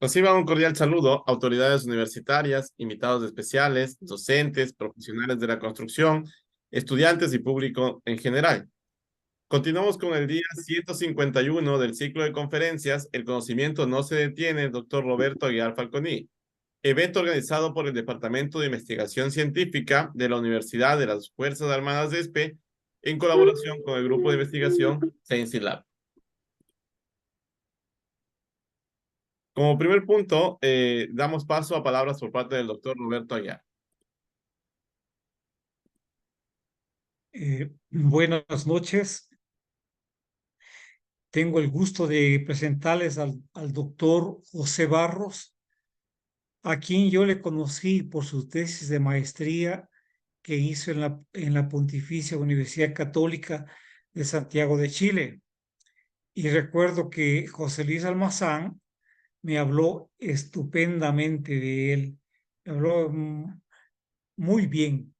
Reciban un cordial saludo, autoridades universitarias, invitados especiales, docentes, profesionales de la construcción, estudiantes y público en general. Continuamos con el día 151 del ciclo de conferencias El conocimiento no se detiene, doctor Roberto Aguiar Falconi, evento organizado por el Departamento de Investigación Científica de la Universidad de las Fuerzas Armadas de ESPE en colaboración con el grupo de investigación ScienceLab. Como primer punto, damos paso a palabras por parte del doctor Roberto Aguiar. Buenas noches. Tengo el gusto de presentarles al doctor José Barros, a quien yo le conocí por su tesis de maestría que hizo en la Pontificia Universidad Católica de Santiago de Chile. Y recuerdo que José Luis Almazán me habló estupendamente de él, me habló muy bien.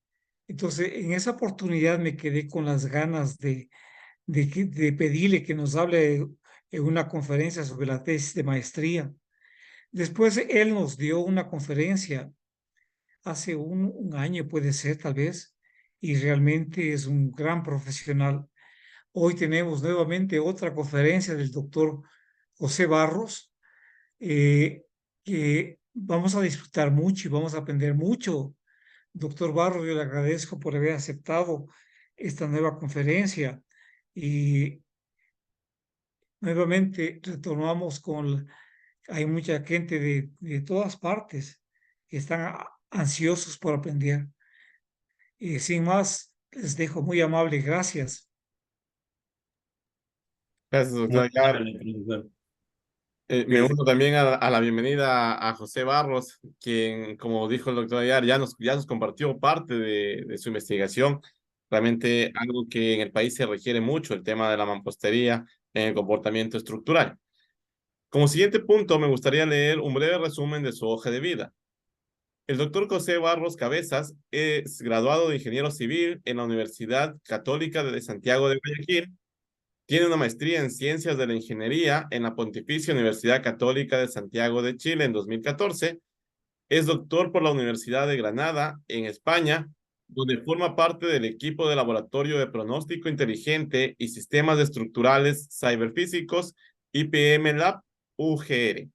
Entonces, en esa oportunidad me quedé con las ganas de pedirle que nos hable en una conferencia sobre la tesis de maestría. Después él nos dio una conferencia hace un año, puede ser tal vez, y realmente es un gran profesional. Hoy tenemos nuevamente otra conferencia del doctor José Barros, eh, que vamos a disfrutar mucho y vamos a aprender mucho. Doctor Barros, yo le agradezco por haber aceptado esta nueva conferencia y nuevamente retomamos hay mucha gente de todas partes que están ansiosos por aprender. Y sin más, les dejo muy amable. Gracias. Gracias, doctor Muy Aguiar. amable, profesor. Me Gracias. uno también a la bienvenida a José Barros, quien, como dijo el doctor Aguiar, ya nos compartió parte de su investigación. Realmente algo que en el país se requiere mucho, el tema de la mampostería en el comportamiento estructural. Como siguiente punto, me gustaría leer un breve resumen de su hoja de vida. El doctor José Barros Cabezas es graduado de ingeniero civil en la Universidad Católica de Santiago de Guayaquil. Tiene una maestría en Ciencias de la Ingeniería en la Pontificia Universidad Católica de Santiago de Chile en 2014. Es doctor por la Universidad de Granada en España, donde forma parte del equipo de laboratorio de pronóstico inteligente y sistemas estructurales ciberfísicos IPM Lab UGR.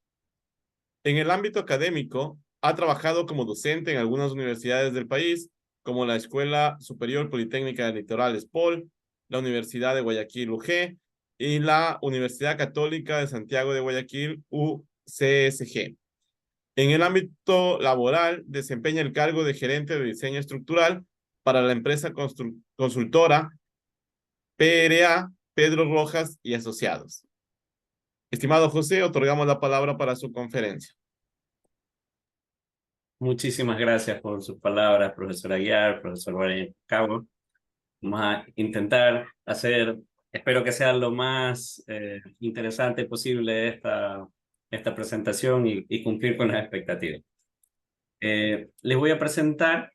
En el ámbito académico, ha trabajado como docente en algunas universidades del país, como la Escuela Superior Politécnica del Litoral ESPOL, la Universidad de Guayaquil UG y la Universidad Católica de Santiago de Guayaquil UCSG. En el ámbito laboral, desempeña el cargo de gerente de diseño estructural para la empresa consultora PRA Pedro Rojas y Asociados. Estimado José, otorgamos la palabra para su conferencia. Muchísimas gracias por sus palabras, profesor Aguiar, profesor Brian Cabo. Vamos a intentar hacer, espero que sea lo más interesante posible esta presentación y cumplir con las expectativas. Les voy a presentar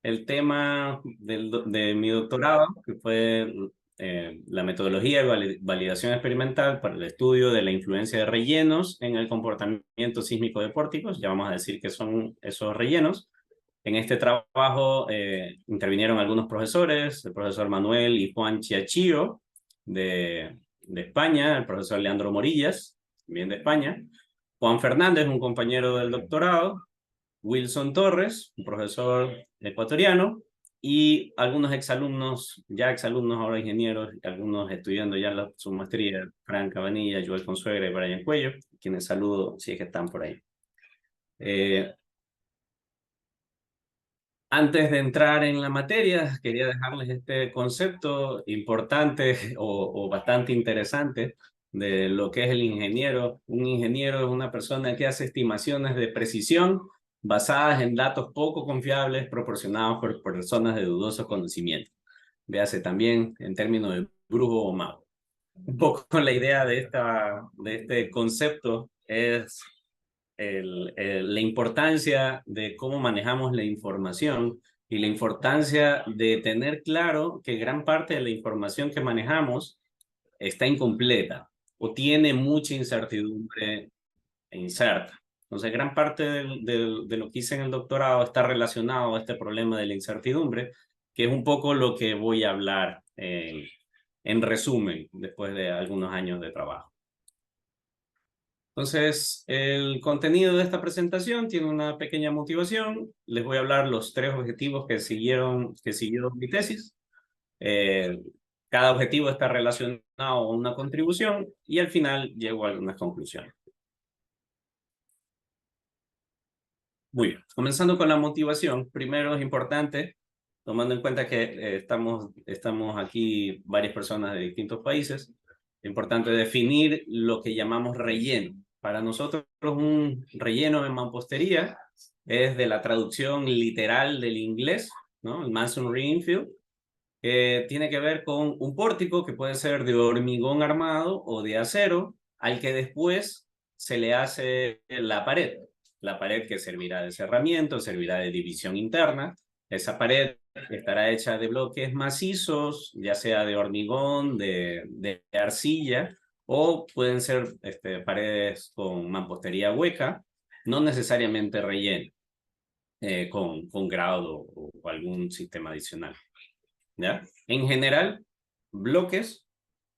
el tema de mi doctorado, que fue la metodología de validación experimental para el estudio de la influencia de rellenos en el comportamiento sísmico de pórticos. Ya vamos a decir qué son esos rellenos. En este trabajo intervinieron algunos profesores, el profesor Manuel y Juan Chiachío de España, el profesor Leandro Morillas, también de España, Juan Fernández, un compañero del doctorado, Wilson Torres, un profesor ecuatoriano, y algunos exalumnos, ya exalumnos, ahora ingenieros, y algunos estudiando ya su maestría, Fran Cabanilla, Joel Consuegra y Brian Cuello, quienes saludo si es que están por ahí. Antes de entrar en la materia, quería dejarles este concepto importante o bastante interesante de lo que es el ingeniero. Un ingeniero es una persona que hace estimaciones de precisión basadas en datos poco confiables proporcionados por personas de dudoso conocimiento. Véase también en términos de brujo o mago. Un poco la idea de este concepto es la importancia de cómo manejamos la información y la importancia de tener claro que gran parte de la información que manejamos está incompleta o tiene mucha incertidumbre incerta. Entonces, gran parte de lo que hice en el doctorado está relacionado a este problema de la incertidumbre, que es un poco lo que voy a hablar en resumen, después de algunos años de trabajo. Entonces, el contenido de esta presentación tiene una pequeña motivación. Les voy a hablar los 3 objetivos que siguió mi tesis. Cada objetivo está relacionado a una contribución y al final llego a algunas conclusiones. Muy bien, comenzando con la motivación. Primero es importante, tomando en cuenta que estamos aquí varias personas de distintos países, es importante definir lo que llamamos relleno. Para nosotros un relleno en mampostería es de la traducción literal del inglés, ¿no? El masonry infill, tiene que ver con un pórtico que puede ser de hormigón armado o de acero, al que después se le hace la pared. La pared que servirá de cerramiento, servirá de división interna. Esa pared estará hecha de bloques macizos, ya sea de hormigón, de arcilla, o pueden ser paredes con mampostería hueca, no necesariamente relleno, con grado o algún sistema adicional. ¿Ya? En general, bloques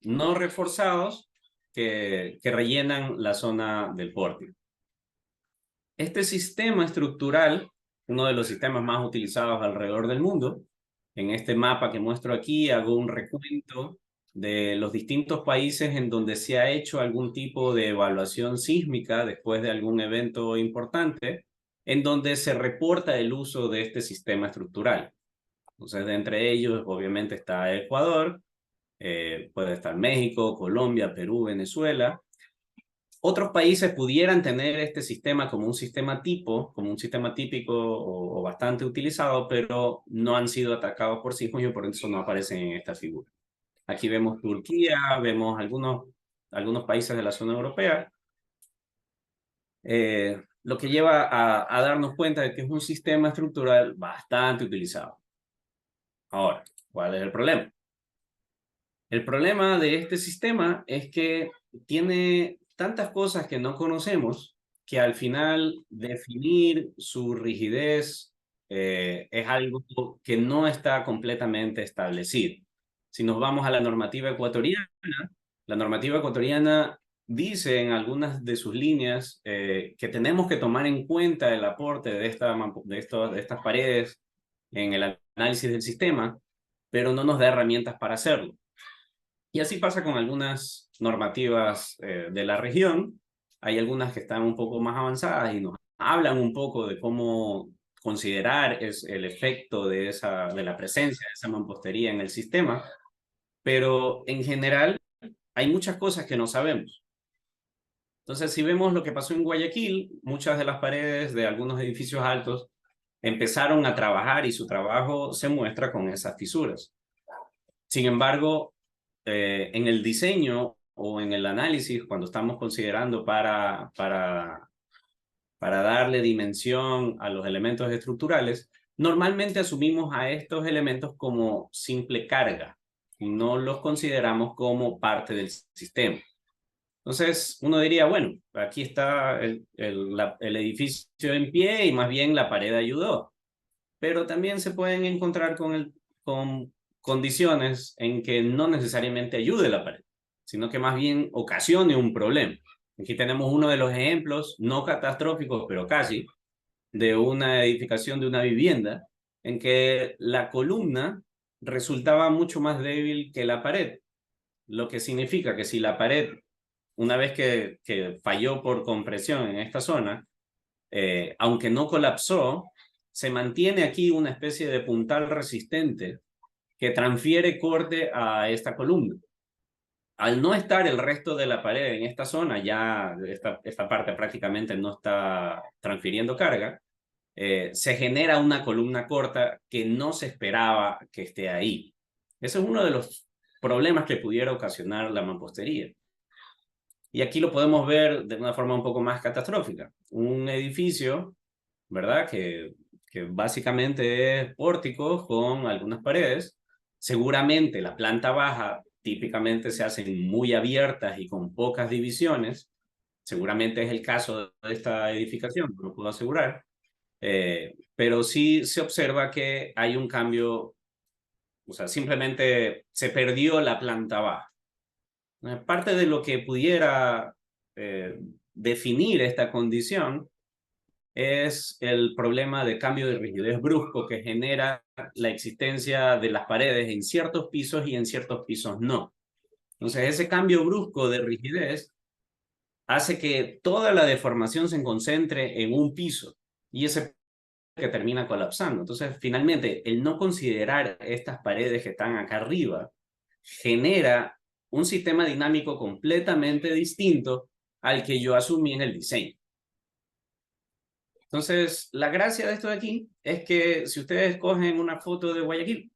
no reforzados que rellenan la zona del pórtico. Este sistema estructural, uno de los sistemas más utilizados alrededor del mundo, en este mapa que muestro aquí hago un recuento de los distintos países en donde se ha hecho algún tipo de evaluación sísmica después de algún evento importante, en donde se reporta el uso de este sistema estructural. Entonces, de entre ellos, obviamente, está Ecuador, puede estar México, Colombia, Perú, Venezuela. Otros países pudieran tener este sistema como un sistema tipo, como un sistema típico o bastante utilizado, pero no han sido atacados por sismos y por eso no aparecen en esta figura. Aquí vemos Turquía, vemos algunos países de la zona europea, lo que lleva a darnos cuenta de que es un sistema estructural bastante utilizado. Ahora, ¿cuál es el problema? El problema de este sistema es que tiene tantas cosas que no conocemos que al final definir su rigidez es algo que no está completamente establecido. Si nos vamos a la normativa ecuatoriana dice en algunas de sus líneas que tenemos que tomar en cuenta el aporte de estas paredes en el análisis del sistema, pero no nos da herramientas para hacerlo. Y así pasa con algunas normativas de la región. Hay algunas que están un poco más avanzadas y nos hablan un poco de cómo considerar el efecto de la presencia de esa mampostería en el sistema, pero en general hay muchas cosas que no sabemos. Entonces, si vemos lo que pasó en Guayaquil, muchas de las paredes de algunos edificios altos empezaron a trabajar y su trabajo se muestra con esas fisuras. Sin embargo, en el diseño o en el análisis, cuando estamos considerando para darle dimensión a los elementos estructurales, normalmente asumimos a estos elementos como simple carga y no los consideramos como parte del sistema. Entonces, uno diría, bueno, aquí está el edificio en pie y más bien la pared ayudó. Pero también se pueden encontrar con condiciones en que no necesariamente ayude la pared, sino que más bien ocasione un problema. Aquí tenemos uno de los ejemplos, no catastróficos, pero casi, de una edificación de una vivienda, en que la columna resultaba mucho más débil que la pared, lo que significa que si la pared, una vez que falló por compresión en esta zona, aunque no colapsó, se mantiene aquí una especie de puntal resistente que transfiere corte a esta columna. Al no estar el resto de la pared en esta zona, ya esta parte prácticamente no está transfiriendo carga, se genera una columna corta que no se esperaba que esté ahí. Ese es uno de los problemas que pudiera ocasionar la mampostería. Y aquí lo podemos ver de una forma un poco más catastrófica. Un edificio, ¿verdad? Que básicamente es pórticos con algunas paredes. Seguramente la planta baja típicamente se hacen muy abiertas y con pocas divisiones. seguramente es el caso de esta edificación, no lo puedo asegurar, pero sí se observa que hay un cambio, o sea, simplemente se perdió la planta baja. Parte de lo que pudiera definir esta condición es el problema de cambio de rigidez brusco que genera la existencia de las paredes en ciertos pisos y en ciertos pisos no. Entonces, ese cambio brusco de rigidez hace que toda la deformación se concentre en un piso y ese que termina colapsando. Entonces, finalmente, el no considerar estas paredes que están acá arriba genera un sistema dinámico completamente distinto al que yo asumí en el diseño. Entonces, la gracia de esto de aquí es que si ustedes cogen una foto de Guayaquil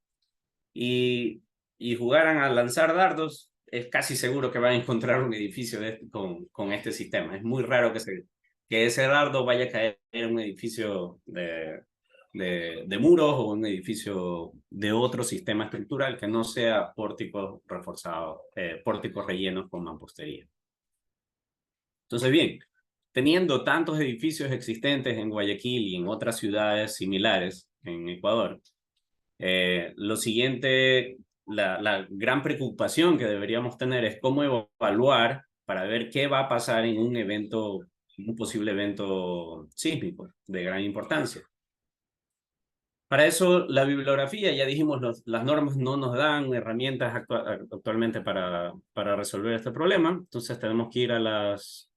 y jugaran a lanzar dardos, es casi seguro que van a encontrar un edificio con este sistema. Es muy raro que ese dardo vaya a caer en un edificio de muros o un edificio de otro sistema estructural que no sea pórticos reforzados, pórticos rellenos con mampostería. Entonces, bien, teniendo tantos edificios existentes en Guayaquil y en otras ciudades similares en Ecuador, lo siguiente, la gran preocupación que deberíamos tener es cómo evaluar para ver qué va a pasar en un evento, un posible evento sísmico de gran importancia. Para eso, la bibliografía, ya dijimos, las normas no nos dan herramientas actualmente para resolver este problema, entonces tenemos que ir a las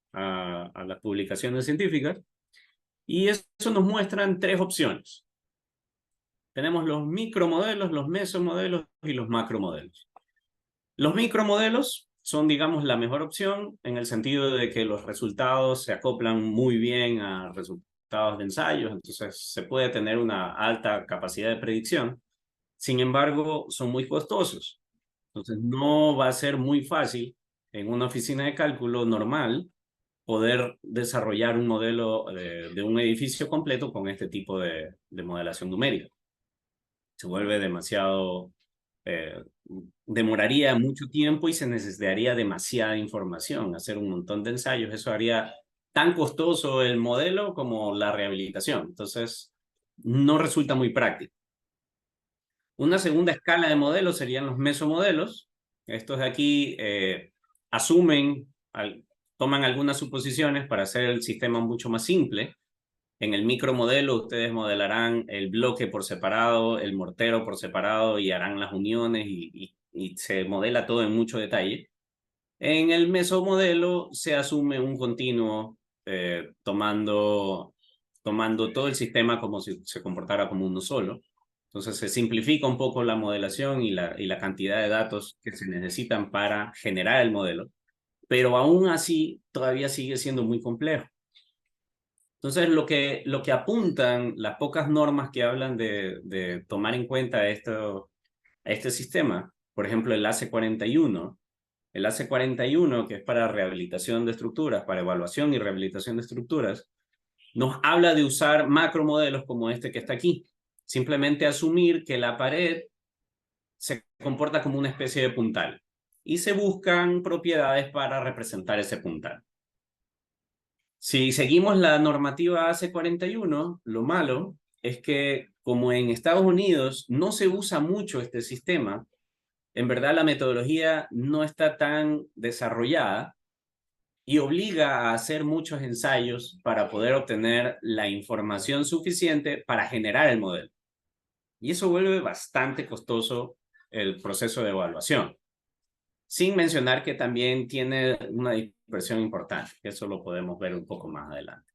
publicaciones científicas, y eso nos muestran tres opciones. Tenemos los micromodelos, los mesomodelos y los macromodelos. Los micromodelos son, digamos, la mejor opción en el sentido de que los resultados se acoplan muy bien a resultados de ensayos, entonces se puede tener una alta capacidad de predicción. Sin embargo, son muy costosos. Entonces no va a ser muy fácil en una oficina de cálculo normal poder desarrollar un modelo de un edificio completo con este tipo de modelación numérica. Se vuelve demasiado, demoraría mucho tiempo y se necesitaría demasiada información, hacer un montón de ensayos. Eso haría tan costoso el modelo como la rehabilitación. Entonces, no resulta muy práctico. Una segunda escala de modelos serían los mesomodelos. Estos de aquí toman algunas suposiciones para hacer el sistema mucho más simple. En el micromodelo ustedes modelarán el bloque por separado, el mortero por separado y harán las uniones y se modela todo en mucho detalle. En el mesomodelo se asume un continuo tomando todo el sistema como si se comportara como uno solo. Entonces se simplifica un poco la modelación y la cantidad de datos que se necesitan para generar el modelo, pero aún así todavía sigue siendo muy complejo. Entonces, lo que apuntan las pocas normas que hablan de tomar en cuenta este sistema, por ejemplo, el AC41, que es para rehabilitación de estructuras, para evaluación y rehabilitación de estructuras, nos habla de usar macromodelos como este que está aquí. Simplemente asumir que la pared se comporta como una especie de puntal y se buscan propiedades para representar ese puntal. Si seguimos la normativa AC41, lo malo es que como en Estados Unidos no se usa mucho este sistema, en verdad la metodología no está tan desarrollada y obliga a hacer muchos ensayos para poder obtener la información suficiente para generar el modelo. Y eso vuelve bastante costoso el proceso de evaluación. Sin mencionar que también tiene una dispersión importante, que eso lo podemos ver un poco más adelante.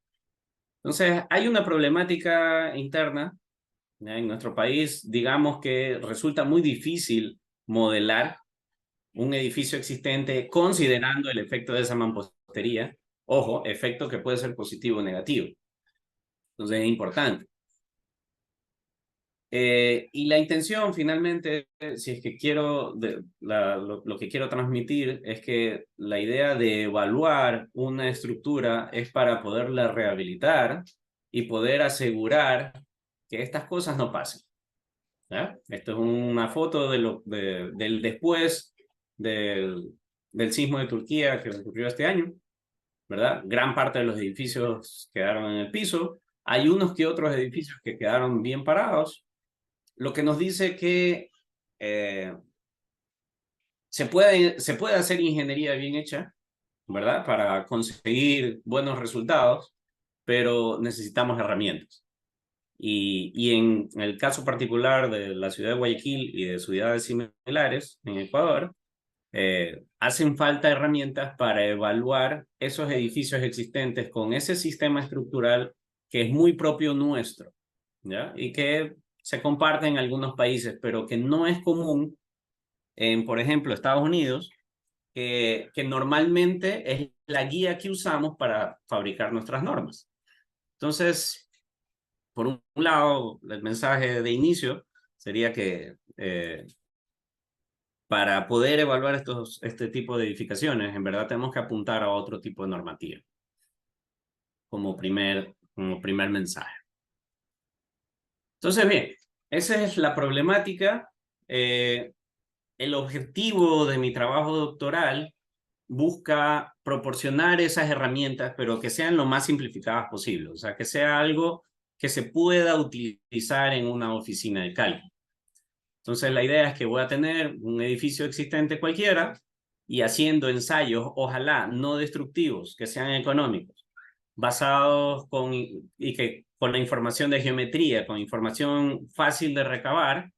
Entonces, hay una problemática interna en nuestro país, digamos que resulta muy difícil modelar un edificio existente considerando el efecto de esa mampostería. Ojo, efecto que puede ser positivo o negativo. Entonces, es importante. Y la intención, finalmente, si es que quiero, lo que quiero transmitir es que la idea de evaluar una estructura es para poderla rehabilitar y poder asegurar que estas cosas no pasen. ¿Ya? Esto es una foto del después del sismo de Turquía que ocurrió este año. ¿verdad? Gran parte de los edificios quedaron en el piso. Hay unos que otros edificios que quedaron bien parados, lo que nos dice que se puede hacer ingeniería bien hecha, ¿verdad? Para conseguir buenos resultados, pero necesitamos herramientas. Y en el caso particular de la ciudad de Guayaquil y de ciudades similares en Ecuador, hacen falta herramientas para evaluar esos edificios existentes con ese sistema estructural que es muy propio nuestro, ¿ya? Y que se comparte en algunos países, pero que no es común en, por ejemplo, Estados Unidos, que normalmente es la guía que usamos para fabricar nuestras normas. Entonces, por un lado, el mensaje de inicio sería que para poder evaluar este tipo de edificaciones, en verdad tenemos que apuntar a otro tipo de normativa como primer mensaje. Entonces, bien, esa es la problemática. El objetivo de mi trabajo doctoral busca proporcionar esas herramientas, pero que sean lo más simplificadas posible. O sea, que sea algo que se pueda utilizar en una oficina de cálculo. Entonces, la idea es que voy a tener un edificio existente cualquiera y haciendo ensayos, ojalá no destructivos, que sean económicos, basados con la información de geometría, con información fácil de recabar,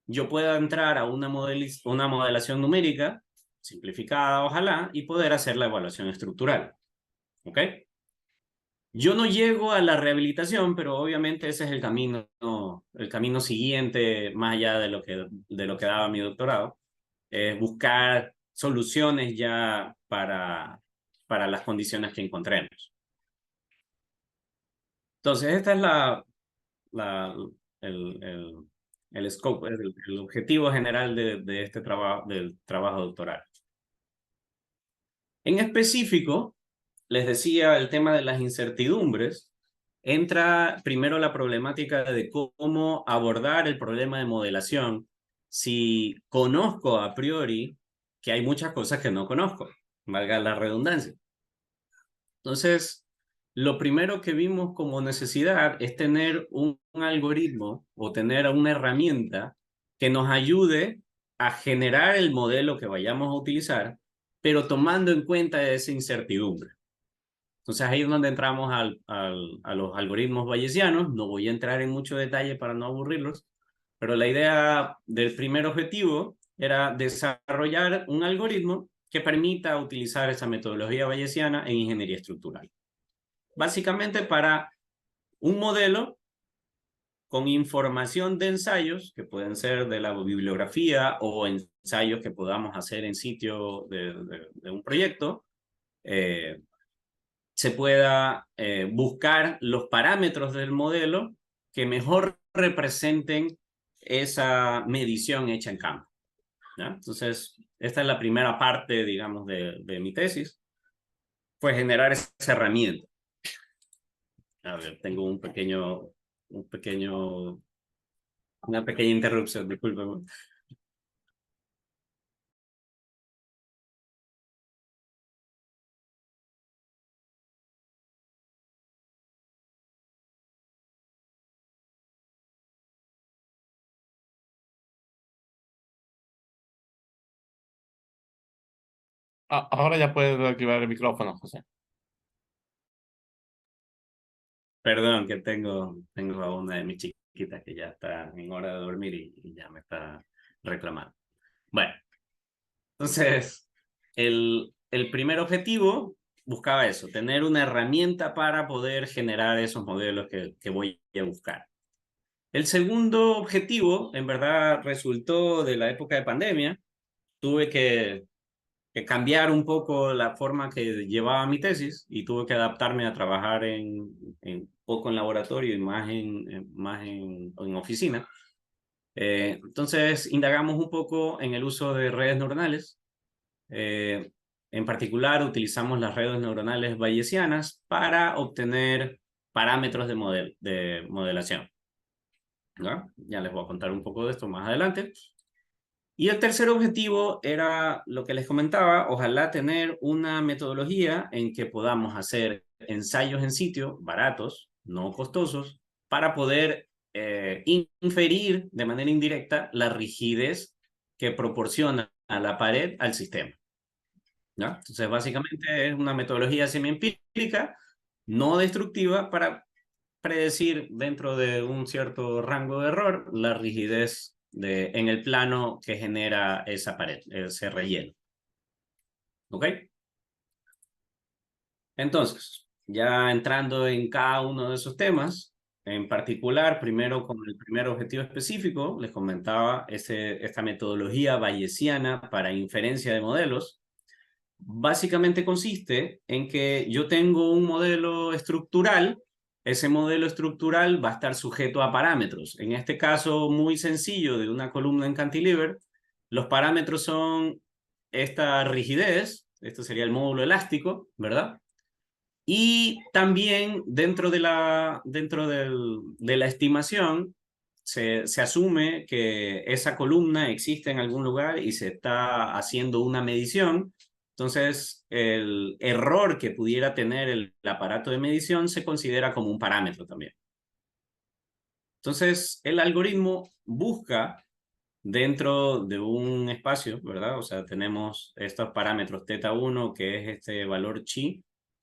yo pueda entrar a una modelación numérica, simplificada ojalá, y poder hacer la evaluación estructural. ¿Ok? Yo no llego a la rehabilitación, pero obviamente ese es el camino siguiente, más allá de lo que daba mi doctorado, buscar soluciones ya para las condiciones que encontremos. Entonces, esta es la, el scope, el objetivo general de este trabajo, del trabajo doctoral. En específico, les decía, el tema de las incertidumbres, entra primero la problemática de cómo abordar el problema de modelación si conozco a priori que hay muchas cosas que no conozco, valga la redundancia. Entonces, lo primero que vimos como necesidad es tener un algoritmo o tener una herramienta que nos ayude a generar el modelo que vayamos a utilizar, pero tomando en cuenta esa incertidumbre. Entonces ahí es donde entramos a los algoritmos bayesianos. No voy a entrar en mucho detalle para no aburrirlos, pero la idea del primer objetivo era desarrollar un algoritmo que permita utilizar esa metodología bayesiana en ingeniería estructural. Básicamente para un modelo con información de ensayos, que pueden ser de la bibliografía o ensayos que podamos hacer en sitio de un proyecto, se pueda buscar los parámetros del modelo que mejor representen esa medición hecha en campo, ¿ya? Entonces, esta es la primera parte, digamos, de mi tesis, fue generar esa herramienta. A ver, tengo una pequeña interrupción, disculpen. Ahora ya puedes activar el micrófono, José. Perdón, que tengo a una de mis chiquitas que ya está en hora de dormir y ya me está reclamando. Bueno, entonces, el primer objetivo buscaba eso, tener una herramienta para poder generar esos modelos que voy a buscar. El segundo objetivo, en verdad, resultó de la época de pandemia. Tuve que cambiar un poco la forma que llevaba mi tesis y tuve que adaptarme a trabajar poco en laboratorio y más en oficina. Entonces, indagamos un poco en el uso de redes neuronales. En particular, utilizamos las redes neuronales bayesianas para obtener parámetros de modelación, ¿no? Ya les voy a contar un poco de esto más adelante. Y el tercer objetivo era lo que les comentaba, ojalá tener una metodología en que podamos hacer ensayos en sitio baratos, no costosos, para poder inferir de manera indirecta la rigidez que proporciona a la pared al sistema, ¿ya? Entonces, básicamente es una metodología semi-empírica, no destructiva, para predecir dentro de un cierto rango de error la rigidez en el plano que genera esa pared, ese relleno. ¿Ok? Entonces, ya entrando en cada uno de esos temas, en particular, primero con el primer objetivo específico, les comentaba esta metodología bayesiana para inferencia de modelos. Básicamente consiste en que yo tengo un modelo estructural. Ese modelo estructural va a estar sujeto a parámetros. En este caso muy sencillo de una columna en cantilever, los parámetros son esta rigidez, esto sería el módulo elástico, ¿verdad? Y también de la estimación se asume que esa columna existe en algún lugar y se está haciendo una medición. Entonces, el error que pudiera tener el aparato de medición se considera como un parámetro también. Entonces, el algoritmo busca dentro de un espacio, ¿verdad? O sea, tenemos estos parámetros θ1, que es este valor chi,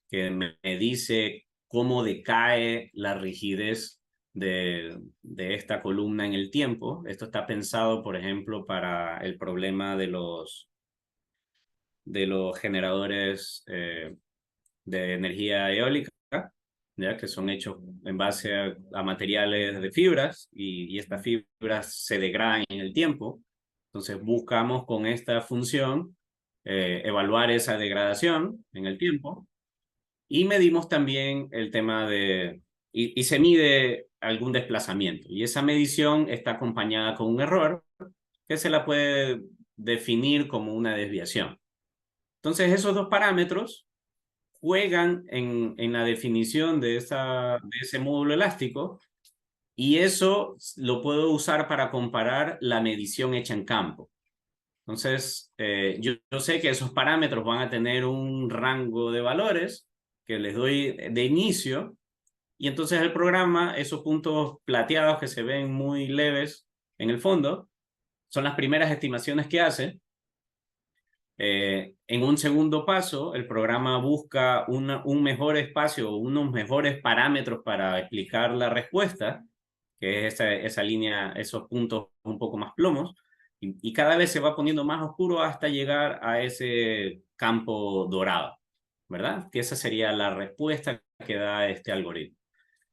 que me dice cómo decae la rigidez de esta columna en el tiempo. Esto está pensado, por ejemplo, para el problema de los generadores de energía eólica, ¿ya? Que son hechos en base a materiales de fibras y estas fibras se degradan en el tiempo. Entonces buscamos con esta función evaluar esa degradación en el tiempo y medimos también el tema y se mide algún desplazamiento. Y esa medición está acompañada con un error que se la puede definir como una desviación. Entonces esos dos parámetros juegan en la definición de ese módulo elástico y eso lo puedo usar para comparar la medición hecha en campo. Entonces, yo sé que esos parámetros van a tener un rango de valores que les doy de inicio y entonces el programa, esos puntos plateados que se ven muy leves en el fondo, son las primeras estimaciones que hace. En un segundo paso, el programa busca un mejor espacio, unos mejores parámetros para explicar la respuesta, que es esa línea, esos puntos un poco más plomos, y cada vez se va poniendo más oscuro hasta llegar a ese campo dorado, ¿verdad? Que esa sería la respuesta que da este algoritmo.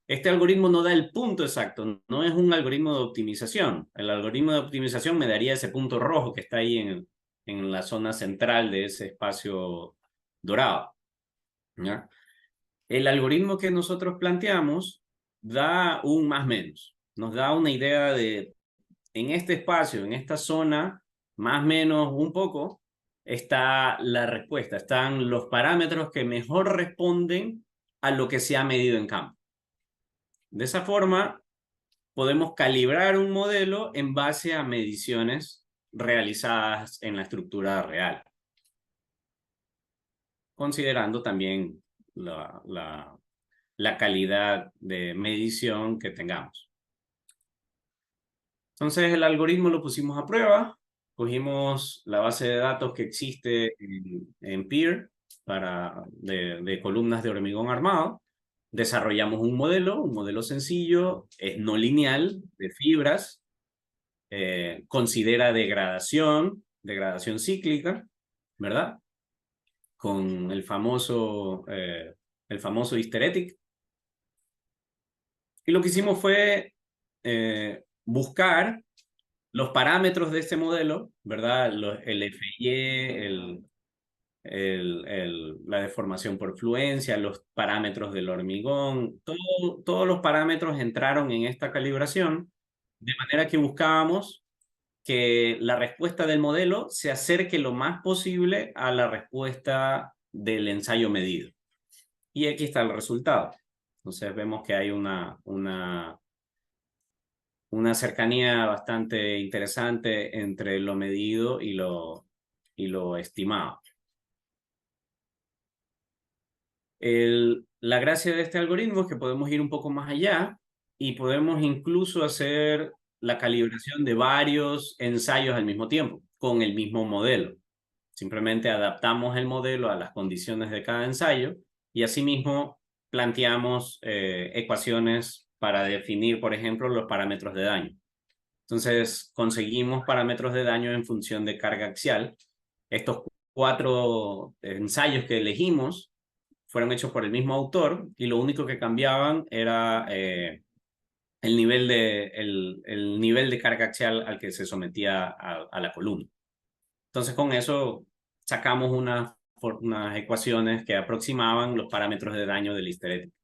Este algoritmo no da el punto exacto, no es un algoritmo de optimización. El algoritmo de optimización me daría ese punto rojo que está ahí en la zona central de ese espacio dorado, ¿ya? El algoritmo que nosotros planteamos da un más menos. Nos da una idea de, en este espacio, en esta zona, más menos un poco, está la respuesta. Están los parámetros que mejor responden a lo que se ha medido en campo. De esa forma, podemos calibrar un modelo en base a mediciones realizadas en la estructura real, considerando también la calidad de medición que tengamos. Entonces el algoritmo lo pusimos a prueba, cogimos la base de datos que existe en PEER de columnas de hormigón armado, desarrollamos un modelo sencillo, es no lineal, de fibras, considera degradación cíclica, ¿verdad? Con el famoso hysteretic. Y lo que hicimos fue buscar los parámetros de este modelo, ¿verdad? El FY, la deformación por fluencia, los parámetros del hormigón, todos los parámetros entraron en esta calibración, de manera que buscábamos que la respuesta del modelo se acerque lo más posible a la respuesta del ensayo medido. Y aquí está el resultado. Entonces vemos que hay una una cercanía bastante interesante entre lo medido y lo estimado. La gracia de este algoritmo es que podemos ir un poco más allá y podemos incluso hacer la calibración de varios ensayos al mismo tiempo, con el mismo modelo. Simplemente adaptamos el modelo a las condiciones de cada ensayo y asimismo planteamos ecuaciones para definir, por ejemplo, los parámetros de daño. Entonces, conseguimos parámetros de daño en función de carga axial. Estos 4 ensayos que elegimos fueron hechos por el mismo autor y lo único que cambiaban era el nivel de carga axial al que se sometía a la columna. Entonces, con eso sacamos unas ecuaciones que aproximaban los parámetros de daño de la histerética.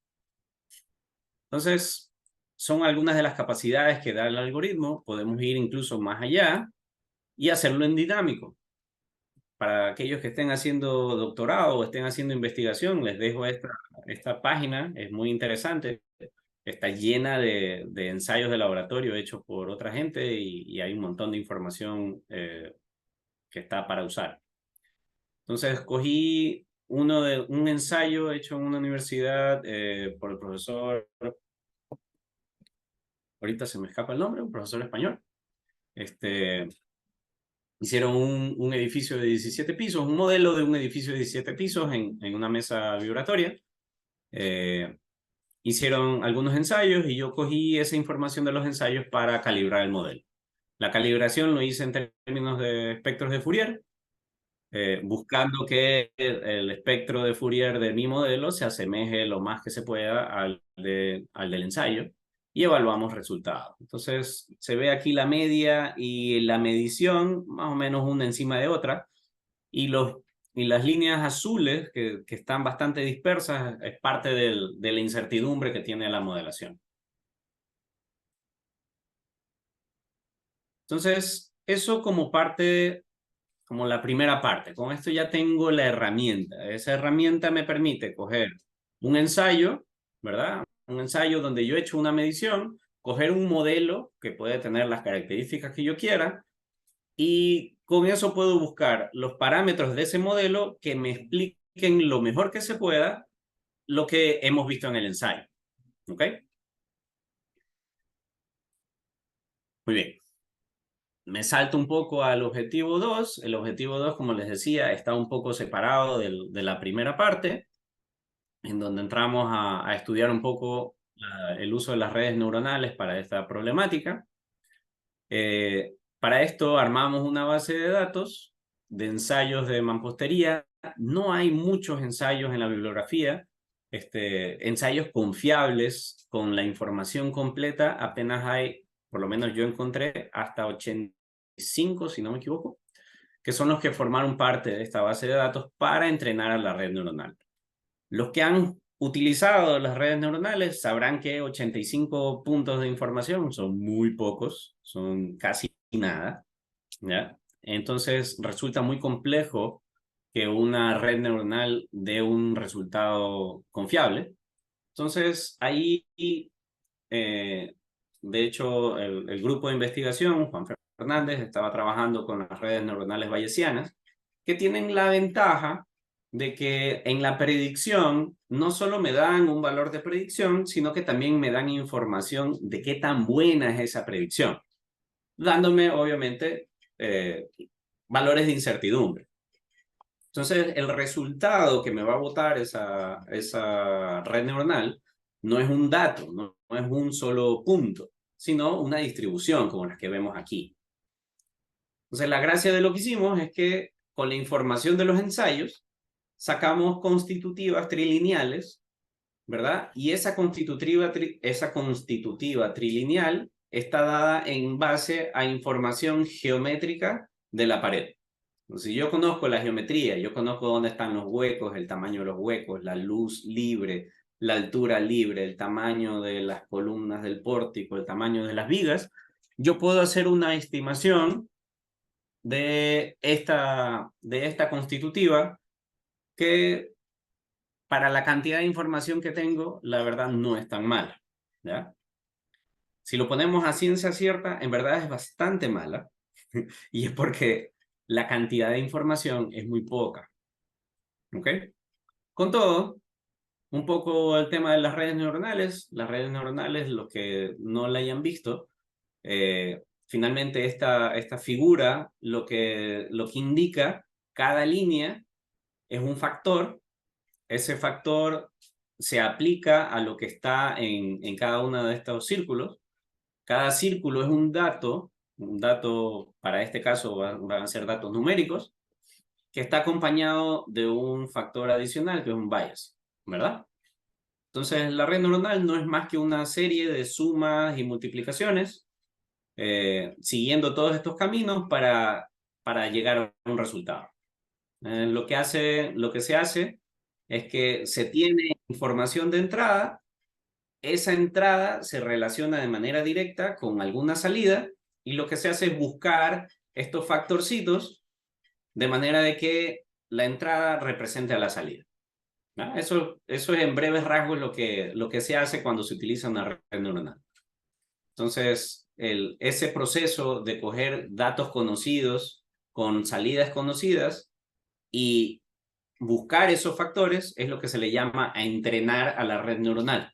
Entonces, son algunas de las capacidades que da el algoritmo. Podemos ir incluso más allá y hacerlo en dinámico. Para aquellos que estén haciendo doctorado o estén haciendo investigación, les dejo esta página, es muy interesante. Está llena de ensayos de laboratorio hechos por otra gente y hay un montón de información que está para usar. Entonces, cogí un ensayo hecho en una universidad por el profesor, ahorita se me escapa el nombre, un profesor español. Hicieron un edificio de 17 pisos, un modelo de un edificio de 17 pisos en una mesa vibratoria. Hicieron algunos ensayos y yo cogí esa información de los ensayos para calibrar el modelo. La calibración lo hice en términos de espectros de Fourier, buscando que el espectro de Fourier de mi modelo se asemeje lo más que se pueda al del ensayo y evaluamos resultados. Entonces se ve aquí la media y la medición más o menos una encima de otra y las líneas azules que están bastante dispersas es parte de la incertidumbre que tiene la modelación. Entonces eso como la primera parte. Con esto ya tengo la herramienta. Esa herramienta me permite coger un ensayo, ¿verdad? Un ensayo donde yo he hecho una medición, coger un modelo que puede tener las características que yo quiera y con eso puedo buscar los parámetros de ese modelo que me expliquen lo mejor que se pueda lo que hemos visto en el ensayo. ¿Ok? Muy bien. Me salto un poco al objetivo 2. El objetivo 2, como les decía, está un poco separado de la primera parte, en donde entramos a estudiar un poco el uso de las redes neuronales para esta problemática. Para esto armamos una base de datos de ensayos de mampostería. No hay muchos ensayos en la bibliografía, ensayos confiables con la información completa. Apenas hay, por lo menos yo encontré, hasta 85, si no me equivoco, que son los que formaron parte de esta base de datos para entrenar a la red neuronal. Los que han utilizado las redes neuronales sabrán que 85 puntos de información son muy pocos, son casi nada, ¿ya? Entonces resulta muy complejo que una red neuronal dé un resultado confiable. Entonces ahí, de hecho, el grupo de investigación, Juan Fernández, estaba trabajando con las redes neuronales bayesianas, que tienen la ventaja de que en la predicción no solo me dan un valor de predicción, sino que también me dan información de qué tan buena es esa predicción, dándome obviamente valores de incertidumbre. Entonces el resultado que me va a botar esa red neuronal no es un dato, no es un solo punto, sino una distribución como las que vemos aquí. Entonces la gracia de lo que hicimos es que con la información de los ensayos sacamos constitutivas trilineales, ¿verdad? Y esa constitutiva trilineal está dada en base a información geométrica de la pared. Entonces, si yo conozco la geometría, yo conozco dónde están los huecos, el tamaño de los huecos, la luz libre, la altura libre, el tamaño de las columnas del pórtico, el tamaño de las vigas, yo puedo hacer una estimación de esta constitutiva que para la cantidad de información que tengo, la verdad no es tan mala, ¿ya? Si lo ponemos a ciencia cierta, en verdad es bastante mala, y es porque la cantidad de información es muy poca. ¿Ok? Con todo, un poco el tema de las redes neuronales. Las redes neuronales, los que no la hayan visto, finalmente esta figura lo que indica, cada línea es un factor. Ese factor se aplica a lo que está en cada uno de estos círculos. Cada círculo es un dato para este caso van a ser datos numéricos, que está acompañado de un factor adicional, que es un bias, ¿verdad? Entonces, la red neuronal no es más que una serie de sumas y multiplicaciones, siguiendo todos estos caminos para llegar a un resultado. Lo que se hace es que se tiene información de entrada, esa entrada se relaciona de manera directa con alguna salida, y lo que se hace es buscar estos factorcitos de manera de que la entrada represente a la salida. ¿No? Eso es en breves rasgos lo que se hace cuando se utiliza una red neuronal. Entonces, ese proceso de coger datos conocidos con salidas conocidas y buscar esos factores es lo que se le llama a entrenar a la red neuronal.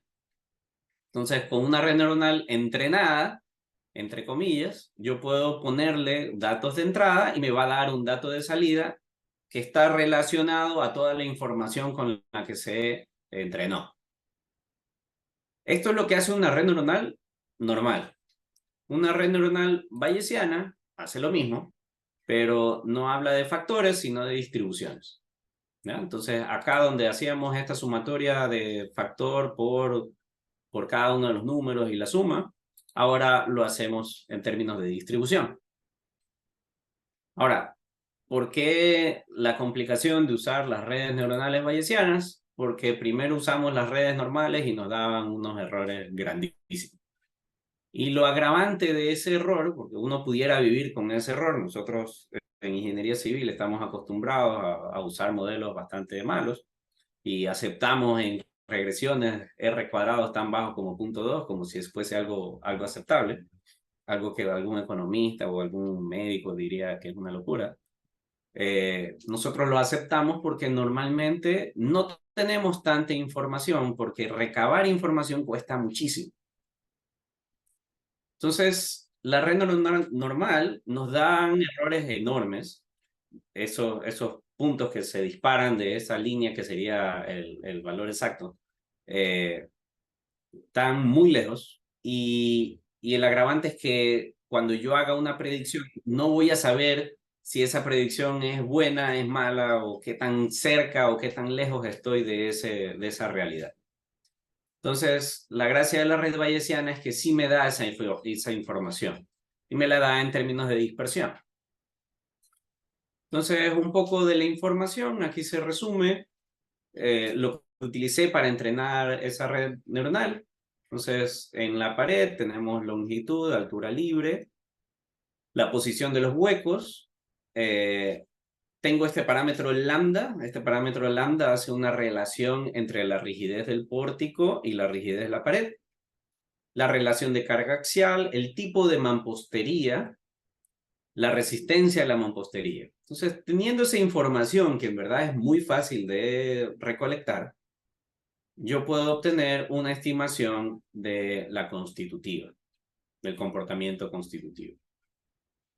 Entonces, con una red neuronal entrenada, entre comillas, yo puedo ponerle datos de entrada y me va a dar un dato de salida que está relacionado a toda la información con la que se entrenó. Esto es lo que hace una red neuronal normal. Una red neuronal bayesiana hace lo mismo, pero no habla de factores, sino de distribuciones. ¿Ya? Entonces, acá donde hacíamos esta sumatoria de factor por cada uno de los números y la suma, ahora lo hacemos en términos de distribución. Ahora, ¿por qué la complicación de usar las redes neuronales bayesianas? Porque primero usamos las redes normales y nos daban unos errores grandísimos. Y lo agravante de ese error, porque uno pudiera vivir con ese error, nosotros en ingeniería civil estamos acostumbrados a usar modelos bastante malos y aceptamos en regresiones R cuadrados tan bajos como 0.2, como si fuese algo aceptable, algo que algún economista o algún médico diría que es una locura. Nosotros lo aceptamos porque normalmente no tenemos tanta información, porque recabar información cuesta muchísimo. Entonces, la red neuronal normal nos dan errores enormes, esos puntos que se disparan de esa línea que sería el valor exacto, están muy lejos, y el agravante es que cuando yo haga una predicción no voy a saber si esa predicción es buena, es mala, o qué tan cerca o qué tan lejos estoy de esa realidad. Entonces, la gracia de la red bayesiana es que sí me da esa información, y me la da en términos de dispersión. Entonces, un poco de la información, aquí se resume lo que utilicé para entrenar esa red neuronal. Entonces, en la pared tenemos longitud, altura libre, la posición de los huecos. Tengo este parámetro lambda. Este parámetro lambda hace una relación entre la rigidez del pórtico y la rigidez de la pared, la relación de carga axial, el tipo de mampostería, la resistencia a la mampostería. Entonces, teniendo esa información, que en verdad es muy fácil de recolectar, yo puedo obtener una estimación de la constitutiva, del comportamiento constitutivo.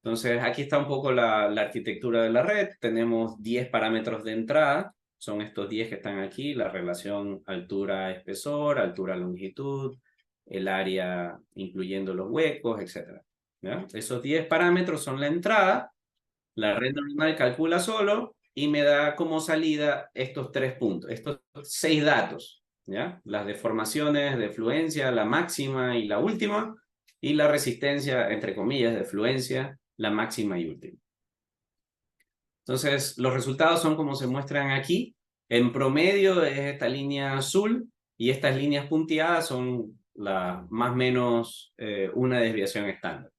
Entonces, aquí está un poco la arquitectura de la red. Tenemos 10 parámetros de entrada. Son estos 10 que están aquí: la relación altura-espesor, altura-longitud, el área incluyendo los huecos, etc. ¿Ya? Esos 10 parámetros son la entrada. La red neuronal calcula solo y me da como salida estos 3 puntos, estos 6 datos, ¿ya? Las deformaciones de fluencia, la máxima y la última, y la resistencia, entre comillas, de fluencia, la máxima y última. Entonces, los resultados son como se muestran aquí. En promedio es esta línea azul, y estas líneas punteadas son más o menos una desviación estándar.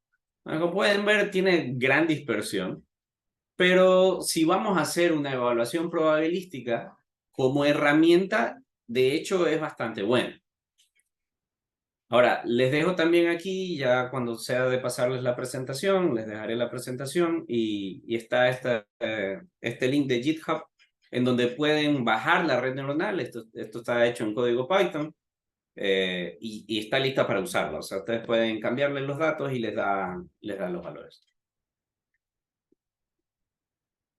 Como pueden ver, tiene gran dispersión, pero si vamos a hacer una evaluación probabilística, como herramienta, de hecho es bastante buena. Ahora, les dejo también aquí, ya cuando sea de pasarles la presentación, les dejaré la presentación y está este link de GitHub en donde pueden bajar la red neuronal. Esto está hecho en código Python y está lista para usarla. O sea, ustedes pueden cambiarle los datos y les da los valores.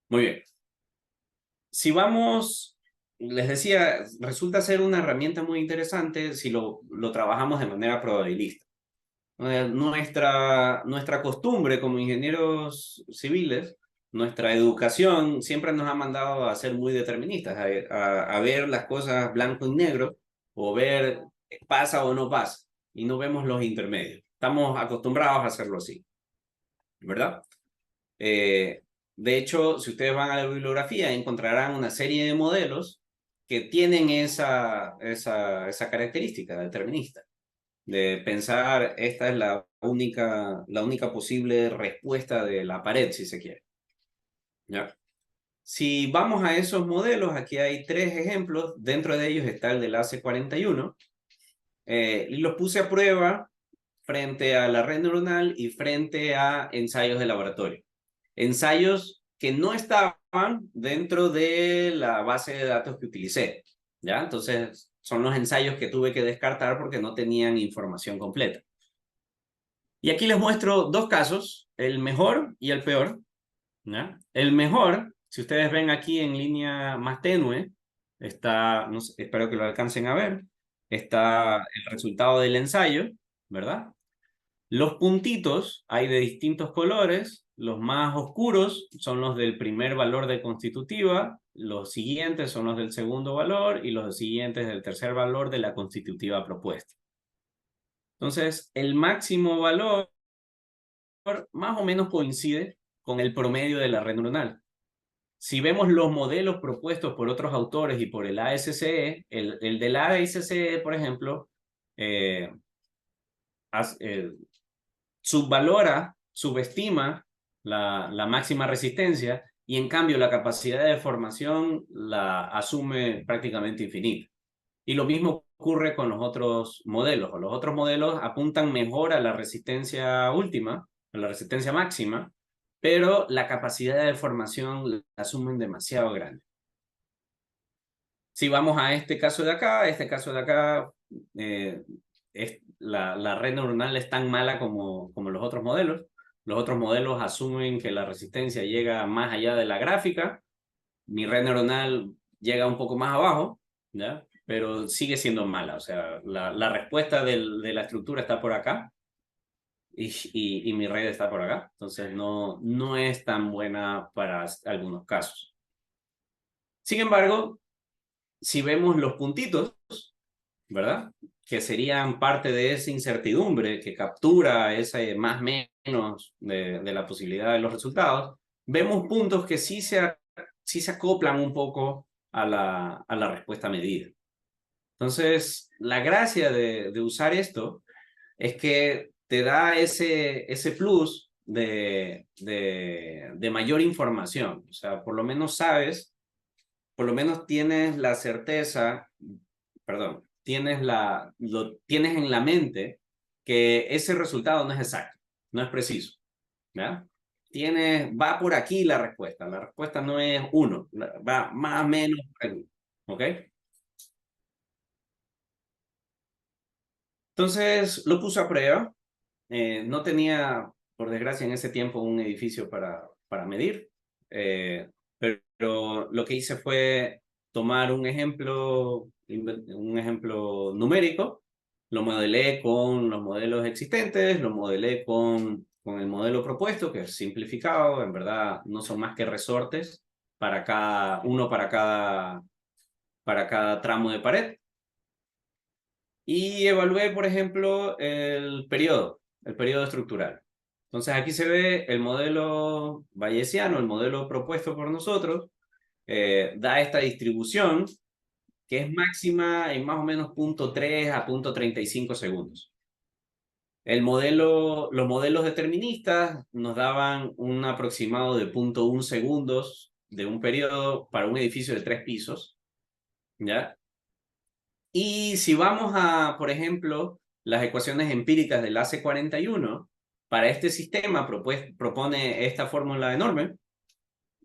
Muy bien. Si vamos, les decía, resulta ser una herramienta muy interesante si lo trabajamos de manera probabilista. Nuestra costumbre como ingenieros civiles, nuestra educación siempre nos ha mandado a ser muy deterministas, a ver las cosas blanco y negro, o ver pasa o no pasa, y no vemos los intermedios. Estamos acostumbrados a hacerlo así, ¿verdad? De hecho, si ustedes van a la bibliografía, encontrarán una serie de modelos que tienen esa característica determinista, de pensar esta es la única posible respuesta de la pared, si se quiere. ¿Ya? Si vamos a esos modelos, aquí hay 3 ejemplos, dentro de ellos está el del AC41, y los puse a prueba frente a la red neuronal y frente a ensayos de laboratorio. Ensayos que no estaban dentro de la base de datos que utilicé, ¿ya? Entonces, son los ensayos que tuve que descartar porque no tenían información completa. Y aquí les muestro 2 casos, el mejor y el peor, ¿ya? El mejor, si ustedes ven aquí en línea más tenue, está, no sé, espero que lo alcancen a ver, está el resultado del ensayo, ¿verdad? Los puntitos hay de distintos colores, los más oscuros son los del primer valor de constitutiva, los siguientes son los del segundo valor y los siguientes del tercer valor de la constitutiva propuesta. Entonces, el máximo valor más o menos coincide con el promedio de la red neuronal. Si vemos los modelos propuestos por otros autores y por el ASCE, el del ASCE, por ejemplo, subestima la máxima resistencia y en cambio la capacidad de formación la asume prácticamente infinita. Y lo mismo ocurre con los otros modelos. Los otros modelos apuntan mejor a la resistencia última, a la resistencia máxima, pero la capacidad de formación la asumen demasiado grande. Si vamos a este caso de acá, la red neuronal es tan mala como los otros modelos. Los otros modelos asumen que la resistencia llega más allá de la gráfica. Mi red neuronal llega un poco más abajo, ¿ya? Pero sigue siendo mala. O sea, la respuesta de la estructura está por acá y mi red está por acá. Entonces no es tan buena para algunos casos. Sin embargo, si vemos los puntitos, ¿verdad? Que serían parte de esa incertidumbre que captura ese más o menos de la posibilidad de los resultados, vemos puntos que sí se acoplan un poco a la respuesta medida. Entonces, la gracia de usar esto es que te da ese plus de mayor información. O sea, por lo menos sabes, por lo menos tienes la certeza, perdón, tienes en la mente que ese resultado no es exacto, no es preciso, ¿ya? Va por aquí la respuesta no es 1, va más o menos por aquí, ¿ok? Entonces lo puse a prueba, no tenía, por desgracia, en ese tiempo un edificio para medir, pero lo que hice fue tomar un ejemplo numérico, lo modelé con los modelos existentes, lo modelé con el modelo propuesto, que es simplificado, en verdad no son más que resortes uno para cada tramo de pared. Y evalué, por ejemplo, el periodo estructural. Entonces aquí se ve el modelo bayesiano, el modelo propuesto por nosotros, da esta distribución que es máxima en más o menos 0.3 a 0.35 segundos. Los modelos deterministas nos daban un aproximado de 0.1 segundos de un periodo para un edificio de 3 pisos, ¿ya? Y si vamos a, por ejemplo, las ecuaciones empíricas del AC41, para este sistema propone esta fórmula enorme,